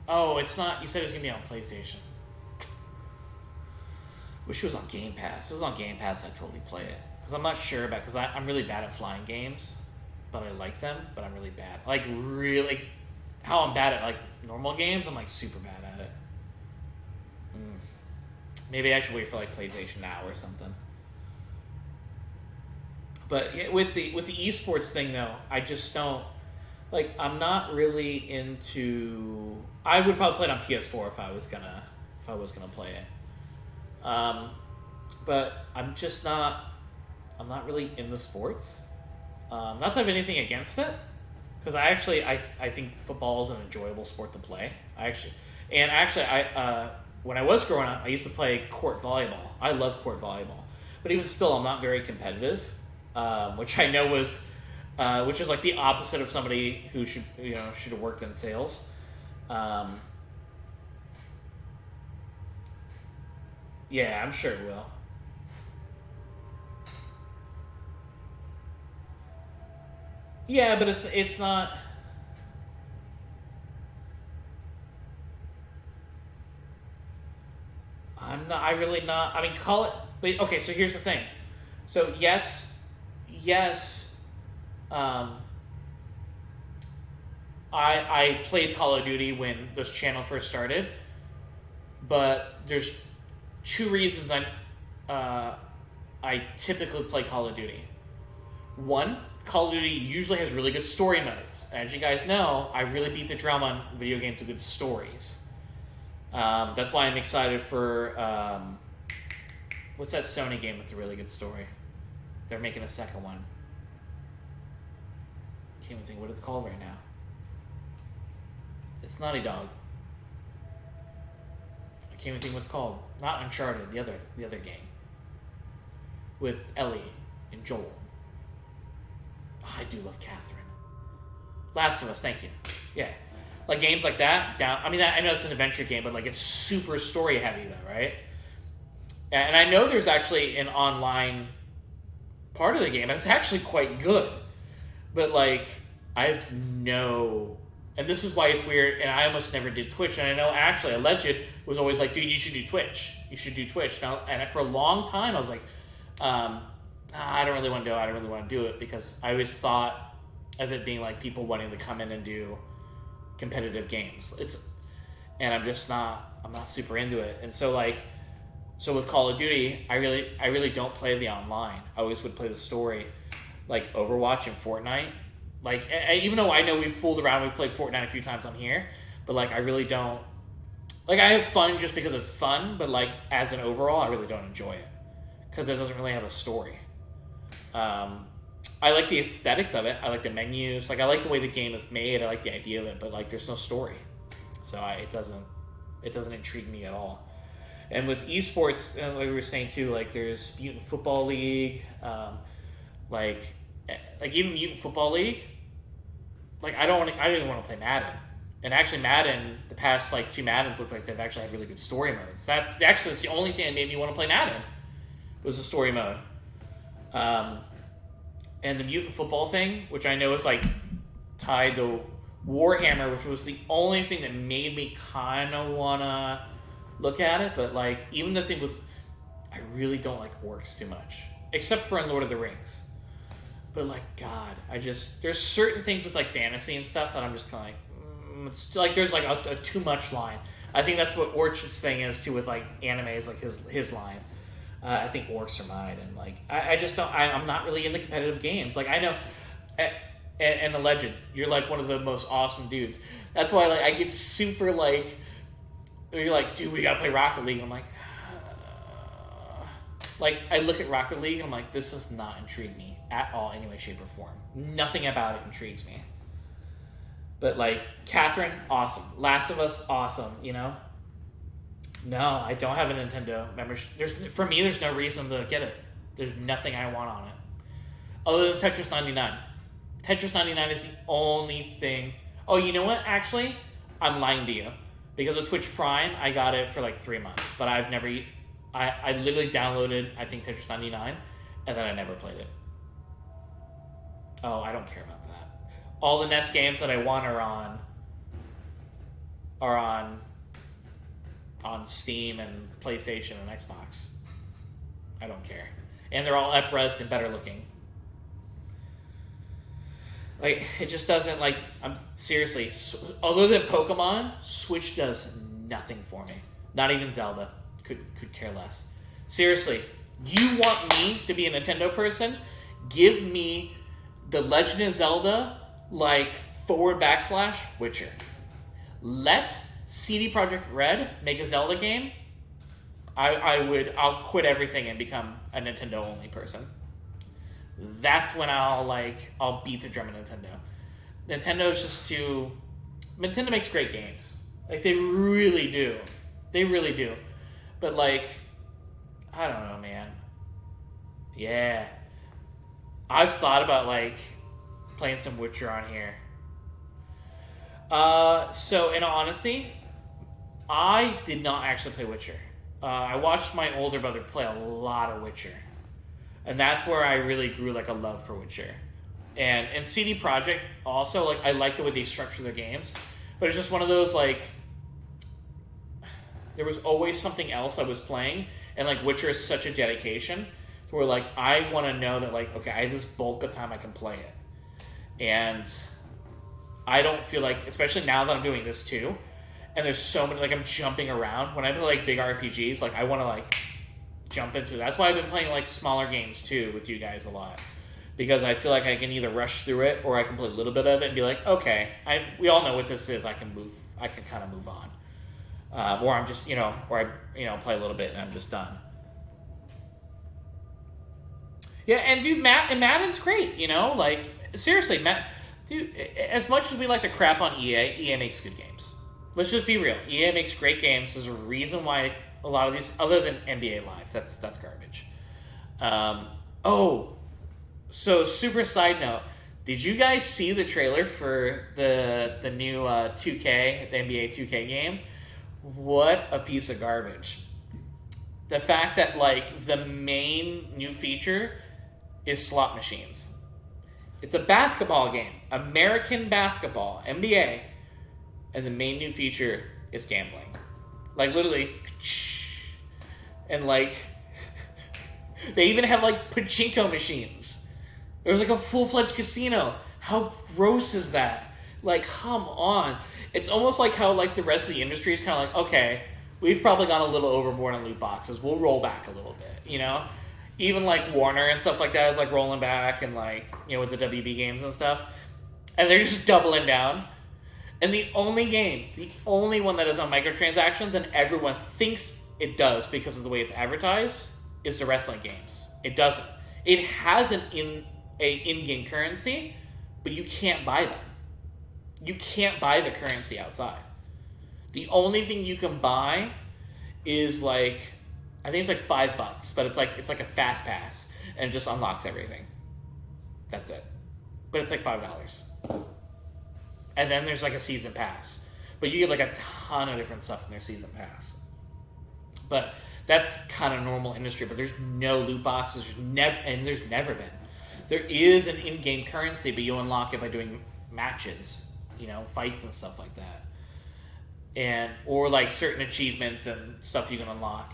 Oh, it's not. You said it was gonna be on PlayStation. Wish it was on Game Pass. If it was on Game Pass, I'd totally play it. Because I'm not sure about. Because I'm really bad at flying games, but I like them. But I'm really bad. Really, how I'm bad at normal games. I'm super bad at it. Maybe I should wait for PlayStation Now or something. But yeah, with the esports thing though, I just don't I'm not really into. I would probably play it on PS4 if I was gonna play it. But I'm just not. I'm not really in the sports. Not that I have anything against it, because I think football is an enjoyable sport to play. I when I was growing up, I used to play court volleyball. I love court volleyball, but even still, I'm not very competitive, which I know which is like the opposite of somebody who should have worked in sales. Yeah, I'm sure it will. Yeah, but it's not. I'm not. I really not. I mean, call it. But okay, so here's the thing. So yes. I played Call of Duty when this channel first started, but there's two reasons I typically play Call of Duty. One, Call of Duty usually has really good story modes. As you guys know, I really beat the drum on video games with good stories. That's why I'm excited for what's that Sony game with a really good story? They're making a second one. Can't even think what it's called right now. It's Naughty Dog. I can't even think what it's called. Not Uncharted, the other game. With Ellie and Joel. Oh, I do love Catherine. Last of Us, thank you. Yeah. Like games like that, I know it's an adventure game, but like it's super story heavy though, right? And I know there's actually an online part of the game, and it's actually quite good. But like, I have no... And this is why it's weird, and I almost never did Twitch. And I know actually, Alleged was always like, dude, you should do Twitch. You should do Twitch. Now, and for a long time, I was like, I don't really want to do it. I don't really want to do it, because I always thought of it being like people wanting to come in and do competitive games. And I'm just not, I'm not super into it. And so with Call of Duty, I really don't play the online. I always would play the story, like Overwatch and Fortnite. Like, even though I know we've fooled around, we've played Fortnite a few times on here, but like I really don't, like I have fun just because it's fun, but like as an overall, I really don't enjoy it because it doesn't really have a story. I like the aesthetics of it. I like the menus. Like I like the way the game is made. I like the idea of it, but like there's no story, so it doesn't intrigue me at all. And with esports, like we were saying too, like there's Mutant Football League, like even Mutant Football League. Like I don't even want to play Madden. And actually, Madden, the past like 2 Maddens look like they've actually had really good story modes. That's the only thing that made me want to play Madden, was the story mode. And the Mutant Football thing, which I know is like tied to Warhammer, which was the only thing that made me kind of want to look at it. But like even the thing with, I really don't like orcs too much, except for in Lord of the Rings. But like, God, there's certain things with like fantasy and stuff that I'm just kind of like, it's like there's like a too much line. I think that's what Orch's thing is too with like anime, is like his line. I think orcs are mine, and like I just don't. I'm not really into competitive games. Like I know, and the Legend, you're like one of the most awesome dudes. That's why like I get super like, you're like, dude, we gotta play Rocket League. I'm like. Like, I look at Rocket League and I'm like, this does not intrigue me at all, any way, shape, or form. Nothing about it intrigues me. But, like, Catherine, awesome. Last of Us, awesome, you know? No, I don't have a Nintendo membership. For me, there's no reason to get it. There's nothing I want on it. Other than Tetris 99. Tetris 99 is the only thing... Oh, you know what? Actually, I'm lying to you. Because of Twitch Prime, I got it for, like, 3 months. But I've never... I literally downloaded, I think, Tetris 99, and then I never played it. Oh, I don't care about that. All the NES games that I want are on Steam and PlayStation and Xbox. I don't care. And they're all up-resed and better looking. Like, it just doesn't, like, I'm seriously, other than Pokemon, Switch does nothing for me. Not even Zelda. Could care less. Seriously, you want me to be a Nintendo person? Give me the Legend of Zelda, like / Witcher. Let CD Projekt Red make a Zelda game. I'll quit everything and become a Nintendo only person. that's when I'll beat the drum of Nintendo. Nintendo's just too... Nintendo makes great games. Like, they really do. They really do. But, like, I don't know, man. Yeah. I've thought about, like, playing some Witcher on here. So, in all honesty, I did not actually play Witcher. I watched my older brother play a lot of Witcher. And that's where I really grew, like, a love for Witcher. And CD Projekt also, like, I like the way they structure their games. But it's just one of those, like, there was always something else I was playing. And, like, Witcher is such a dedication to where, like, I want to know that, like, okay, I have this bulk of time I can play it. And I don't feel like, especially now that I'm doing this too, and there's so many, like, I'm jumping around. When I play, like, big RPGs, like, I want to, like, jump into it. That's why I've been playing, like, smaller games too with you guys a lot. Because I feel like I can either rush through it or I can play a little bit of it and be like, okay, we all know what this is. I can kind of move on. Or I'm just, or I, play a little bit and I'm just done. Yeah, and dude, Madden's great, like, seriously, dude, as much as we like to crap on EA makes good games. Let's just be real. EA makes great games. There's a reason why a lot of these, other than NBA Live, that's garbage. So super side note, did you guys see the trailer for the new 2K, the NBA 2K game? What a piece of garbage. The fact that, like, the main new feature is slot machines. It's a basketball game, American basketball, NBA, and the main new feature is gambling. Like, literally, and, like, they even have, like, pachinko machines. There's, like, a full-fledged casino. How gross is that? Like, come on. It's almost like how, like, the rest of the industry is kind of like, okay, we've probably gone a little overboard on loot boxes. We'll roll back a little bit, Even, like, Warner and stuff like that is, like, rolling back and, like, with the WB games and stuff. And they're just doubling down. And the only one that is on microtransactions, and everyone thinks it does because of the way it's advertised, is the wrestling games. It doesn't. It has an in-game currency, but you can't buy them. You can't buy the currency outside. The only thing you can buy is, like, I think it's like $5, but it's like a fast pass, and it just unlocks everything. That's it. But it's like $5. And then there's, like, a season pass. But you get, like, a ton of different stuff in their season pass. But that's kind of normal industry. But there's no loot boxes. There's never been. There is an in-game currency, but you unlock it by doing matches, fights and stuff like that. Or, like, certain achievements and stuff you can unlock.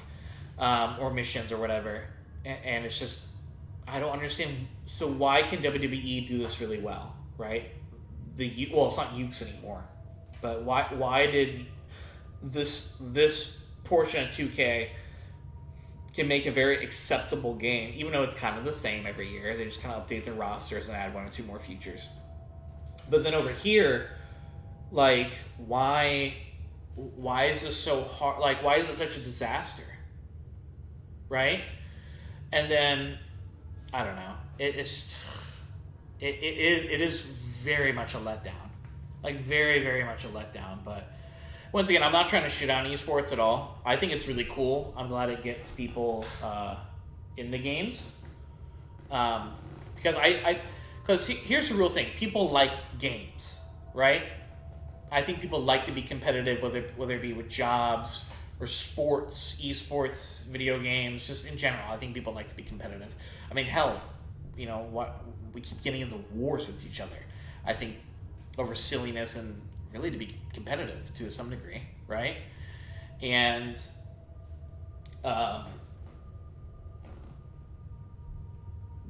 Or missions or whatever. And it's just, I don't understand. So why can WWE do this really well, right? It's not Ukes anymore, but why did this portion of 2K can make a very acceptable game, even though it's kind of the same every year? They just kind of update their rosters and add one or two more features. But then over here, like, why is this so hard? Like, why is it such a disaster? Right? And then, I don't know. It is very much a letdown. Like, very, very much a letdown. But once again, I'm not trying to shit on esports at all. I think it's really cool. I'm glad it gets people in the games. Because here's the real thing. People like games, right? I think people like to be competitive, whether it be with jobs or sports, esports, video games, just in general. I think people like to be competitive. I mean, hell, we keep getting into wars with each other. I think over silliness and really to be competitive to some degree, right? And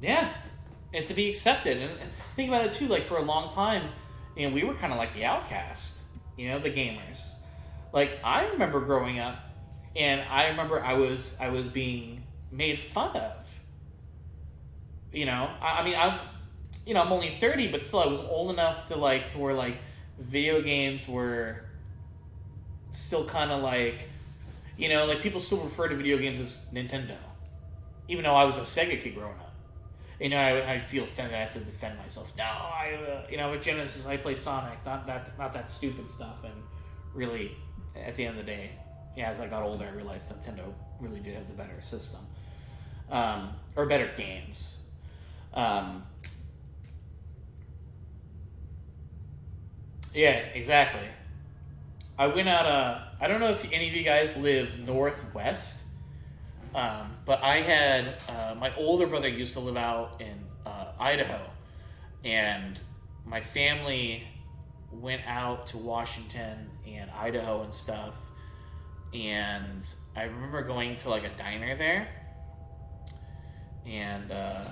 yeah, and to be accepted. And think about it too. Like, for a long time, we were kind of like the outcast, the gamers. Like, I remember growing up, and I remember I was being made fun of. I'm only 30, but still, I was old enough to where, like, video games were still kind of like, like, people still refer to video games as Nintendo, even though I was a Sega kid growing up. I feel offended. I have to defend myself. No, with Genesis, I play Sonic, not that stupid stuff. And really, at the end of the day, as I got older, I realized Nintendo really did have the better system, or better games. Yeah, exactly. I went out. I don't know if any of you guys live northwest, but I had my older brother used to live out in Idaho, and my family went out to Washington and Idaho and stuff. And I remember going to like a diner there, and I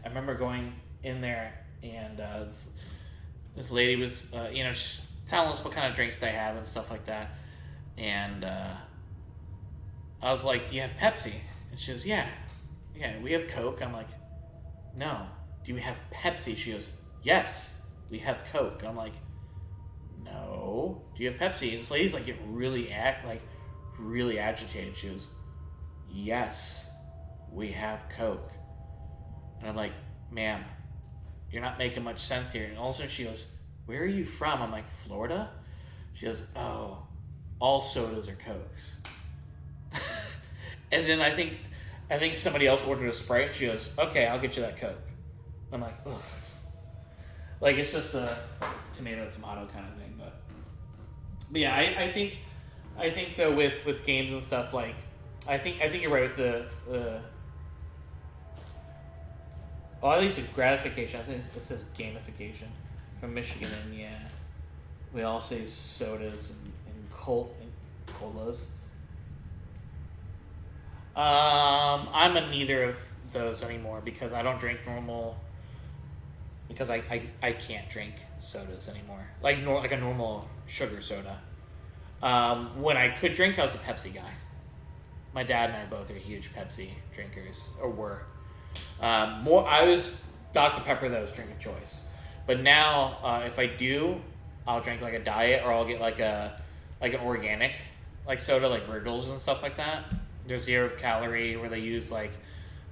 remember going in there, and this lady was she's telling us what kind of drinks they have and stuff like that. And I was like, "Do you have Pepsi?" And she goes, "Yeah, we have Coke." I'm like, "No, do you have Pepsi?" She goes, "Yes, we have Coke." I'm like, "No, do you have Pepsi?" And this lady's like getting really agitated. She goes, "Yes, we have Coke." And I'm like, "Ma'am, you're not making much sense here." And also she goes, "Where are you from?" I'm like, "Florida." She goes, "Oh, all sodas are Cokes." And then I think somebody else ordered a Sprite. She goes, "Okay, I'll get you that Coke." I'm like, ugh. Like, it's just a tomato kind of thing. But yeah, I think though with games and stuff, like I think you're right with the at least with gratification. I think it says gamification from Michigan, and yeah, we all say sodas and colas. I'm a neither of those anymore because I don't drink normal. Because I can't drink sodas anymore, like a normal sugar soda. When I could drink, I was a Pepsi guy. My dad and I both are huge Pepsi drinkers, or were. I was Dr. Pepper, that was drink of choice. But now, if I do, I'll drink like a diet, or I'll get like an organic like soda, like Virgil's and stuff like that. There's 0 calorie, where they use like,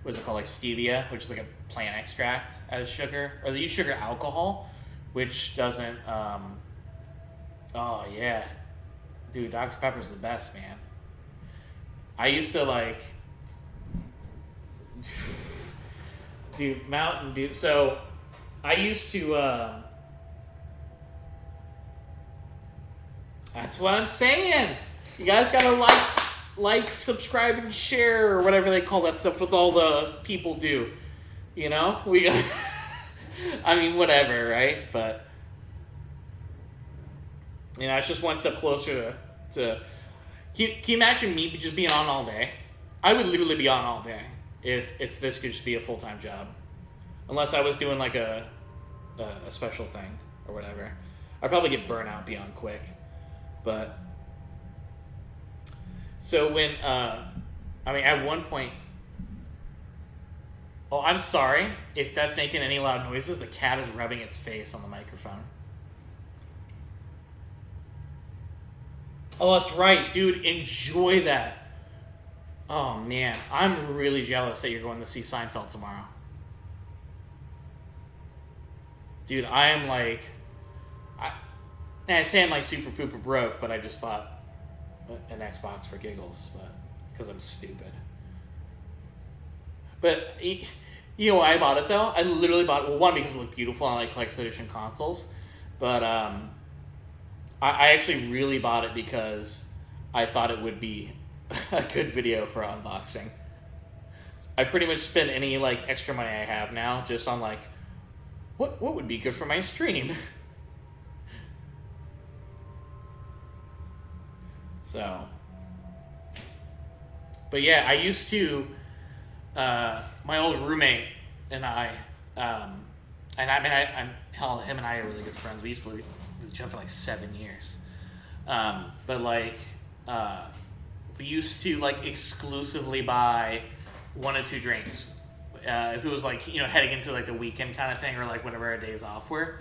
what's it called, like stevia, which is like a plant extract as sugar, or they use sugar alcohol, which doesn't. Oh yeah, dude, Dr. Pepper's the best, man. I used to like, dude, Mountain Dew. So I used to. That's what I'm saying. You guys gotta like, subscribe, and share, or whatever they call that stuff with all the people do. We got. I mean, whatever, right? But it's just one step closer to. Can you imagine me just being on all day? I would literally be on all day if this could just be a full-time job, unless I was doing like a special thing or whatever. I'd probably get burnout beyond quick, but. So when, at one point, oh, I'm sorry if that's making any loud noises. The cat is rubbing its face on the microphone. Oh, that's right, dude. Enjoy that. Oh, man. I'm really jealous that you're going to see Seinfeld tomorrow. Dude, I am like... I say I'm like super pooper broke, but I just bought an Xbox for giggles, but because I'm stupid. But you know why I bought it though? I literally bought it. Well, one, because it looked beautiful and I like collector's edition consoles, but I actually really bought it because I thought it would be a good video for unboxing. I pretty much spend any like extra money I have now just on like what would be good for my stream. So, but yeah, I used to, my old roommate and I, him and I are really good friends. We used to live with each other for like 7 years. But like, we used to like exclusively buy 1 or 2 drinks. If it was like, heading into like the weekend kind of thing, or like whenever our days off were.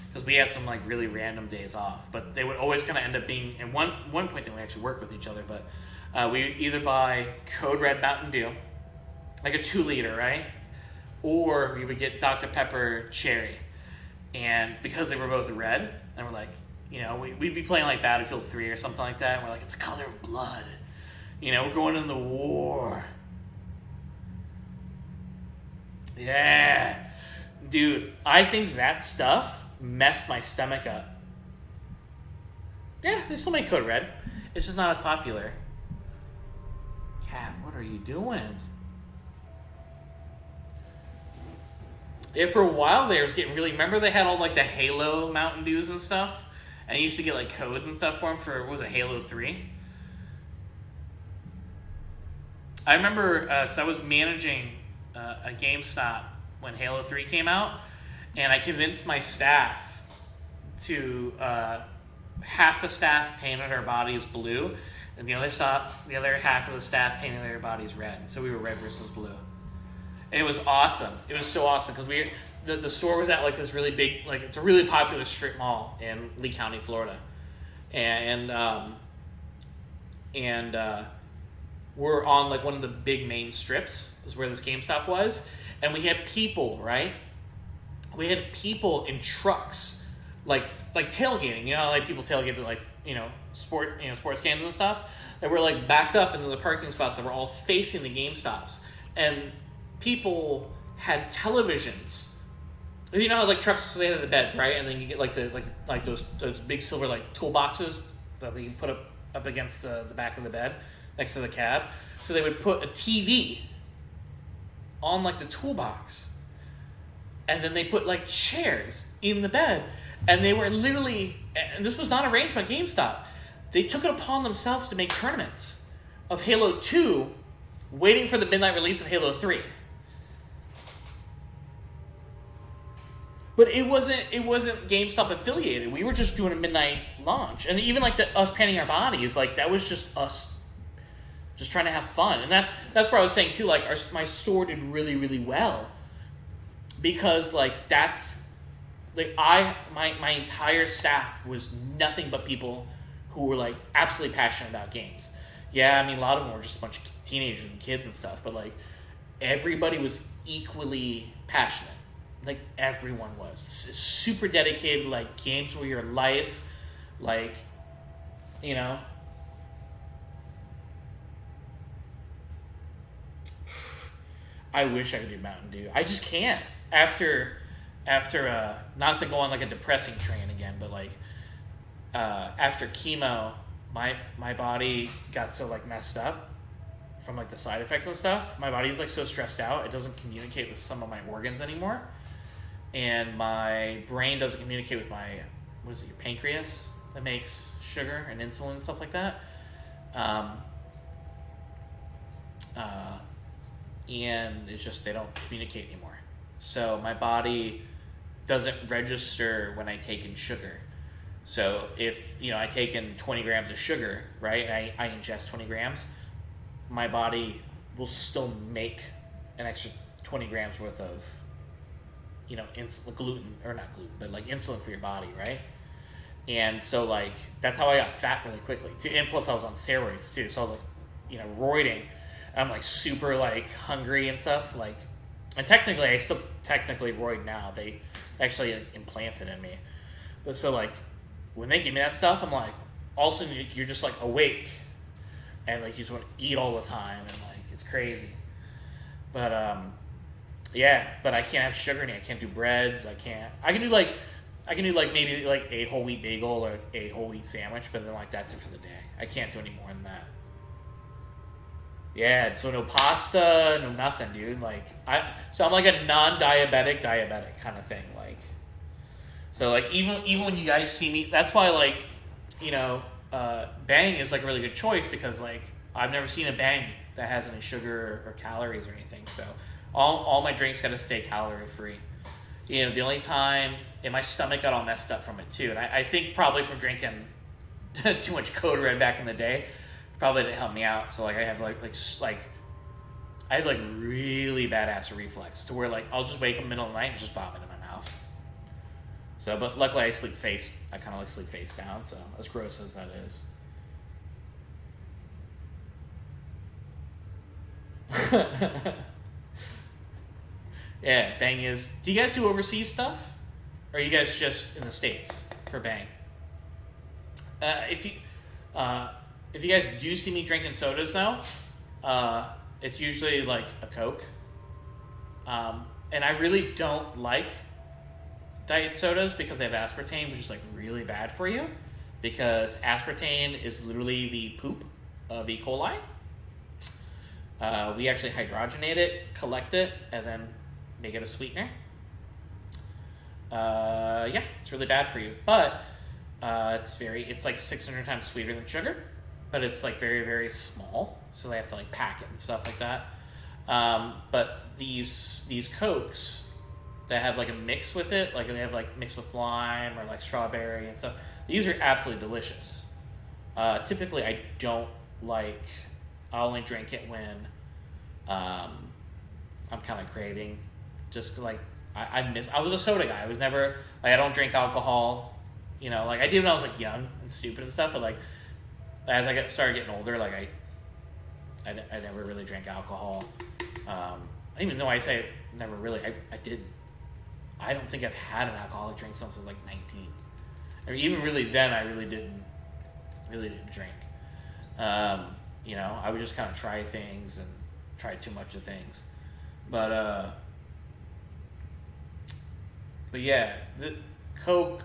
Because we had some like really random days off, but they would always kind of end up being. At one point, then we actually work with each other. But we either buy Code Red Mountain Dew, like a 2 liter, right, or we would get Dr. Pepper cherry. And because they were both red, and we're like, you know, we'd be playing like Battlefield 3 or something like that, and we're like, it's the color of blood. You know, we're going into war. Yeah. Dude, I think that stuff messed my stomach up. Yeah, they still make Code Red. It's just not as popular. Cat, what are you doing? Yeah, for a while there, it was getting really... Remember they had all, like, the Halo Mountain Dews and stuff? And you used to get, like, codes and stuff for them for, what was it, Halo 3? I remember, because I was managing a GameStop when Halo 3 came out, and I convinced my staff to... half the staff painted our bodies blue, and the other half of the staff painted their bodies red. So we were red versus blue. And it was awesome. It was so awesome because the store was at like this really big, like it's a really popular strip mall in Lee County, Florida, and we're on like one of the big main strips is where this GameStop was, and we had people, right? We had people in trucks, like tailgating, you know, like people tailgate to like, sports games and stuff, that were like backed up into the parking spots that were all facing the GameStops, and people had televisions. You know how like trucks they have the beds, right? And then you get like those big silver like toolboxes that you put up against the back of the bed next to the cab. So they would put a TV on like the toolbox, and then they put like chairs in the bed, and they were literally, and this was not arranged by GameStop, they took it upon themselves to make tournaments of Halo 2 waiting for the midnight release of Halo 3. But it wasn't GameStop affiliated. We were just doing a midnight launch. And even like us painting our bodies, like that was just us just trying to have fun. And that's what I was saying too, like my store did really, really well. Because like that's like my entire staff was nothing but people who were like absolutely passionate about games. Yeah, I mean a lot of them were just a bunch of teenagers and kids and stuff, but like everybody was equally passionate. Like everyone was super dedicated. Like games were your life. Like, you know. I wish I could do Mountain Dew. I just can't. After not to go on like a depressing train again, but like after chemo, my body got so like messed up from like the side effects and stuff. My body's like so stressed out, it doesn't communicate with some of my organs anymore. And my brain doesn't communicate with my, your pancreas that makes sugar and insulin and stuff like that. And it's just, they don't communicate anymore. So my body doesn't register when I take in sugar. So if, I take in 20 grams of sugar, right, and I ingest 20 grams, my body will still make an extra 20 grams worth of, gluten, or not gluten, but like insulin for your body, right? And so like, that's how I got fat really quickly too. And plus I was on steroids too. So I was like, roiding. And I'm like super like hungry and stuff. Like, and technically I still roid now. They actually implanted in me. But so like, when they give me that stuff, I'm like, all of a sudden you're just like awake. And like, you just want to eat all the time. And like, it's crazy. But, yeah, but I can't have sugar in it. I can't do breads. I can do maybe like a whole wheat bagel or a whole wheat sandwich, but then like that's it for the day. I can't do any more than that. Yeah, so no pasta, no nothing, dude. Like so I'm like a non-diabetic kind of thing. Like, so like even when you guys see me, that's why like, Bang is like a really good choice, because like I've never seen a Bang that has any sugar or calories or anything. So all my drinks got to stay calorie free. The only time, and my stomach got all messed up from it too. And I think probably from drinking too much Code Red back in the day, probably didn't help me out. So like I have like I have like really badass reflex to where like I'll just wake up in the middle of the night and just vomit in my mouth. So, but luckily I kind of like sleep face down. So as gross as that is. Yeah, Bang is. Do you guys do overseas stuff, or are you guys just in the States for Bang? If you guys do see me drinking sodas now, it's usually like a Coke. And I really don't like diet sodas because they have aspartame, which is like really bad for you. Because aspartame is literally the poop of E. coli. We actually hydrogenate it, collect it, and then make it a sweetener. Yeah, it's really bad for you. But it's like 600 times sweeter than sugar. But it's like very, very small. So they have to like pack it and stuff like that. But these Cokes that have like a mix with it, like they have like mixed with lime or like strawberry and stuff, these are absolutely delicious. Typically I don't like, I only drink it when I'm kind of craving, just 'cause, like I was a soda guy. I was never like, I don't drink alcohol, you know, like I did when I was like young and stupid and stuff, but like as I started getting older, like I never really drank alcohol. Even though I say never really, I did. I don't think I've had an alcoholic drink since I was like 19. Or even really then, I really didn't drink. You know, I would just kind of try things and try too much of things. But yeah, the Coke,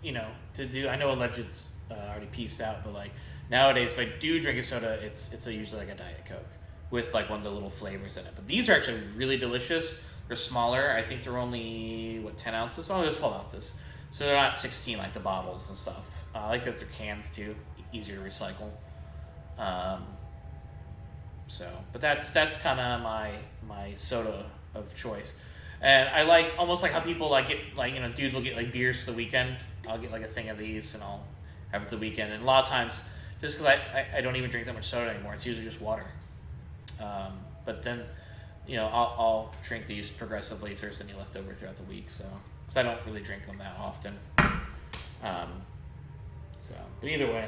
you know, I know Alleged's already pieced out, but like nowadays, if I do drink a soda, it's usually like a Diet Coke with like one of the little flavors in it. But these are actually really delicious. They're smaller. I think they're only 10 ounces? Oh, they're 12 ounces. So they're not 16 like the bottles and stuff. I like that they're cans too, easier to recycle. But that's kind of my soda of choice. And I like almost like how people like it, like, you know, dudes will get like beers for the weekend. I'll get like a thing of these and I'll have it for the weekend. And a lot of times, just because I don't even drink that much soda anymore, it's usually just water. But then, you know, I'll drink these progressively if there's any left over throughout the week. So, because I don't really drink them that often. But either way,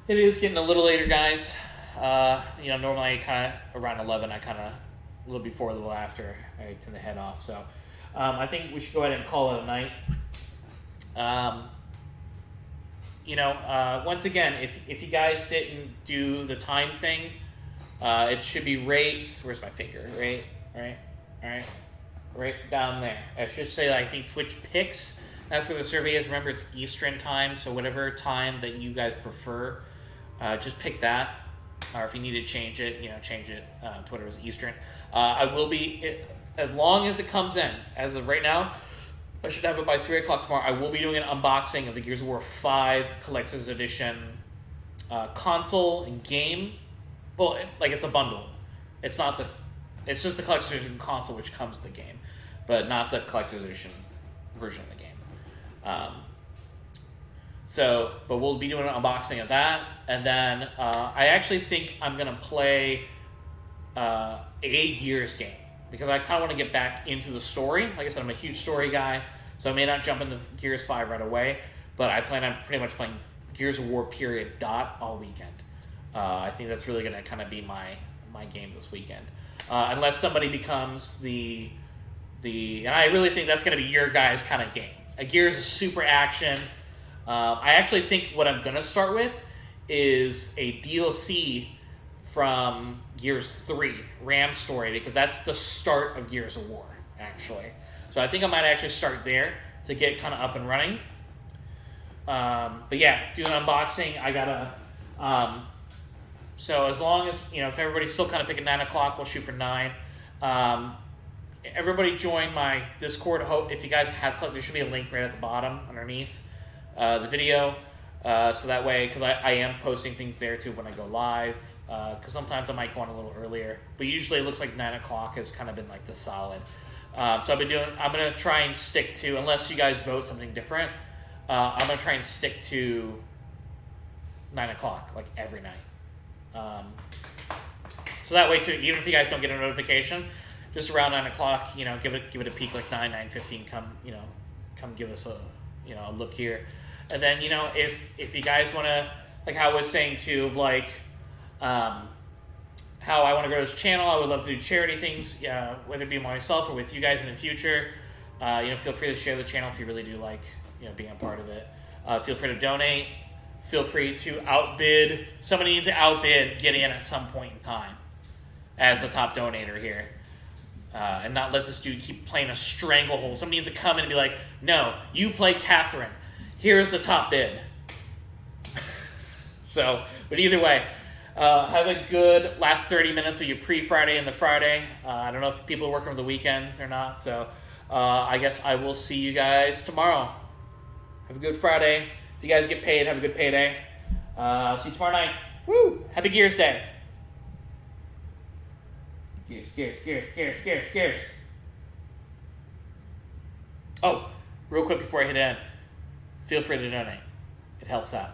it is getting a little later, guys. You know, normally kind of around 11, I kind of a little before, a little after, I tend to head off. So, I think we should go ahead and call it a night. You know, once again, if you guys didn't do the time thing, it should be where's my finger? Right down there. I should say, I think Twitch picks. That's where the survey is. Remember, it's Eastern time, so whatever time that you guys prefer, just pick that. Or if you need to change it, you know, change it to whatever is Eastern. I will be, as long as it comes in. As of right now, I should have it by 3 o'clock tomorrow. I will be doing an unboxing of the Gears of War 5 Collector's Edition console and game. Well, it's a bundle. It's just the Collector's Edition console which comes with the game, but not the Collector's Edition version of the game. But we'll be doing an unboxing of that, and then I actually think I'm gonna play a Gears game because I kind of want to get back into the story. Like I said, I'm a huge story guy, so I may not jump into Gears 5 right away, but I plan on pretty much playing Gears of War all weekend. I think that's really gonna kind of be my game this weekend, unless somebody becomes and I really think that's gonna be your guys' kind of game. Gears is super action. I actually think what I'm going to start with is a DLC from Gears 3, Ram's story, because that's the start of Gears of War, actually. So I think I might actually start there to get kind of up and running. But yeah, do an unboxing. I got to... so as long as, you know, if everybody's still kind of picking 9 o'clock, we'll shoot for 9. Everybody join my Discord. If you guys have clicked, there should be a link right at the bottom underneath the video. So that way, because I am posting things there too when I go live. Because sometimes I might go on a little earlier. But usually it looks like 9 o'clock has kind of been like the solid. So I'm going to try and stick to, unless you guys vote something different, I'm going to try and stick to 9 o'clock, like every night. So that way too, even if you guys don't get a notification, just around 9 o'clock, you know, give it a peek, like 9:15. Come give us a look here, and then, you know, if you guys want to, like I was saying too, of like, how I want to grow this channel. I would love to do charity things, whether it be myself or with you guys in the future. Feel free to share the channel if you really do like, being a part of it. Feel free to donate. Feel free to outbid. Somebody needs to outbid get in at some point in time as the top donator here. And not let this dude keep playing a stranglehold. Somebody needs to come in and be like, no, you play Catherine. Here's the top bid. But either way, have a good last 30 minutes of your pre-Friday and the Friday. I don't know if people are working over the weekend or not, so I guess I will see you guys tomorrow. Have a good Friday. If you guys get paid, have a good payday. I'll see you tomorrow night. Woo! Happy Gears Day. Gears. Oh, real quick before I hit end, feel free to donate. It helps out.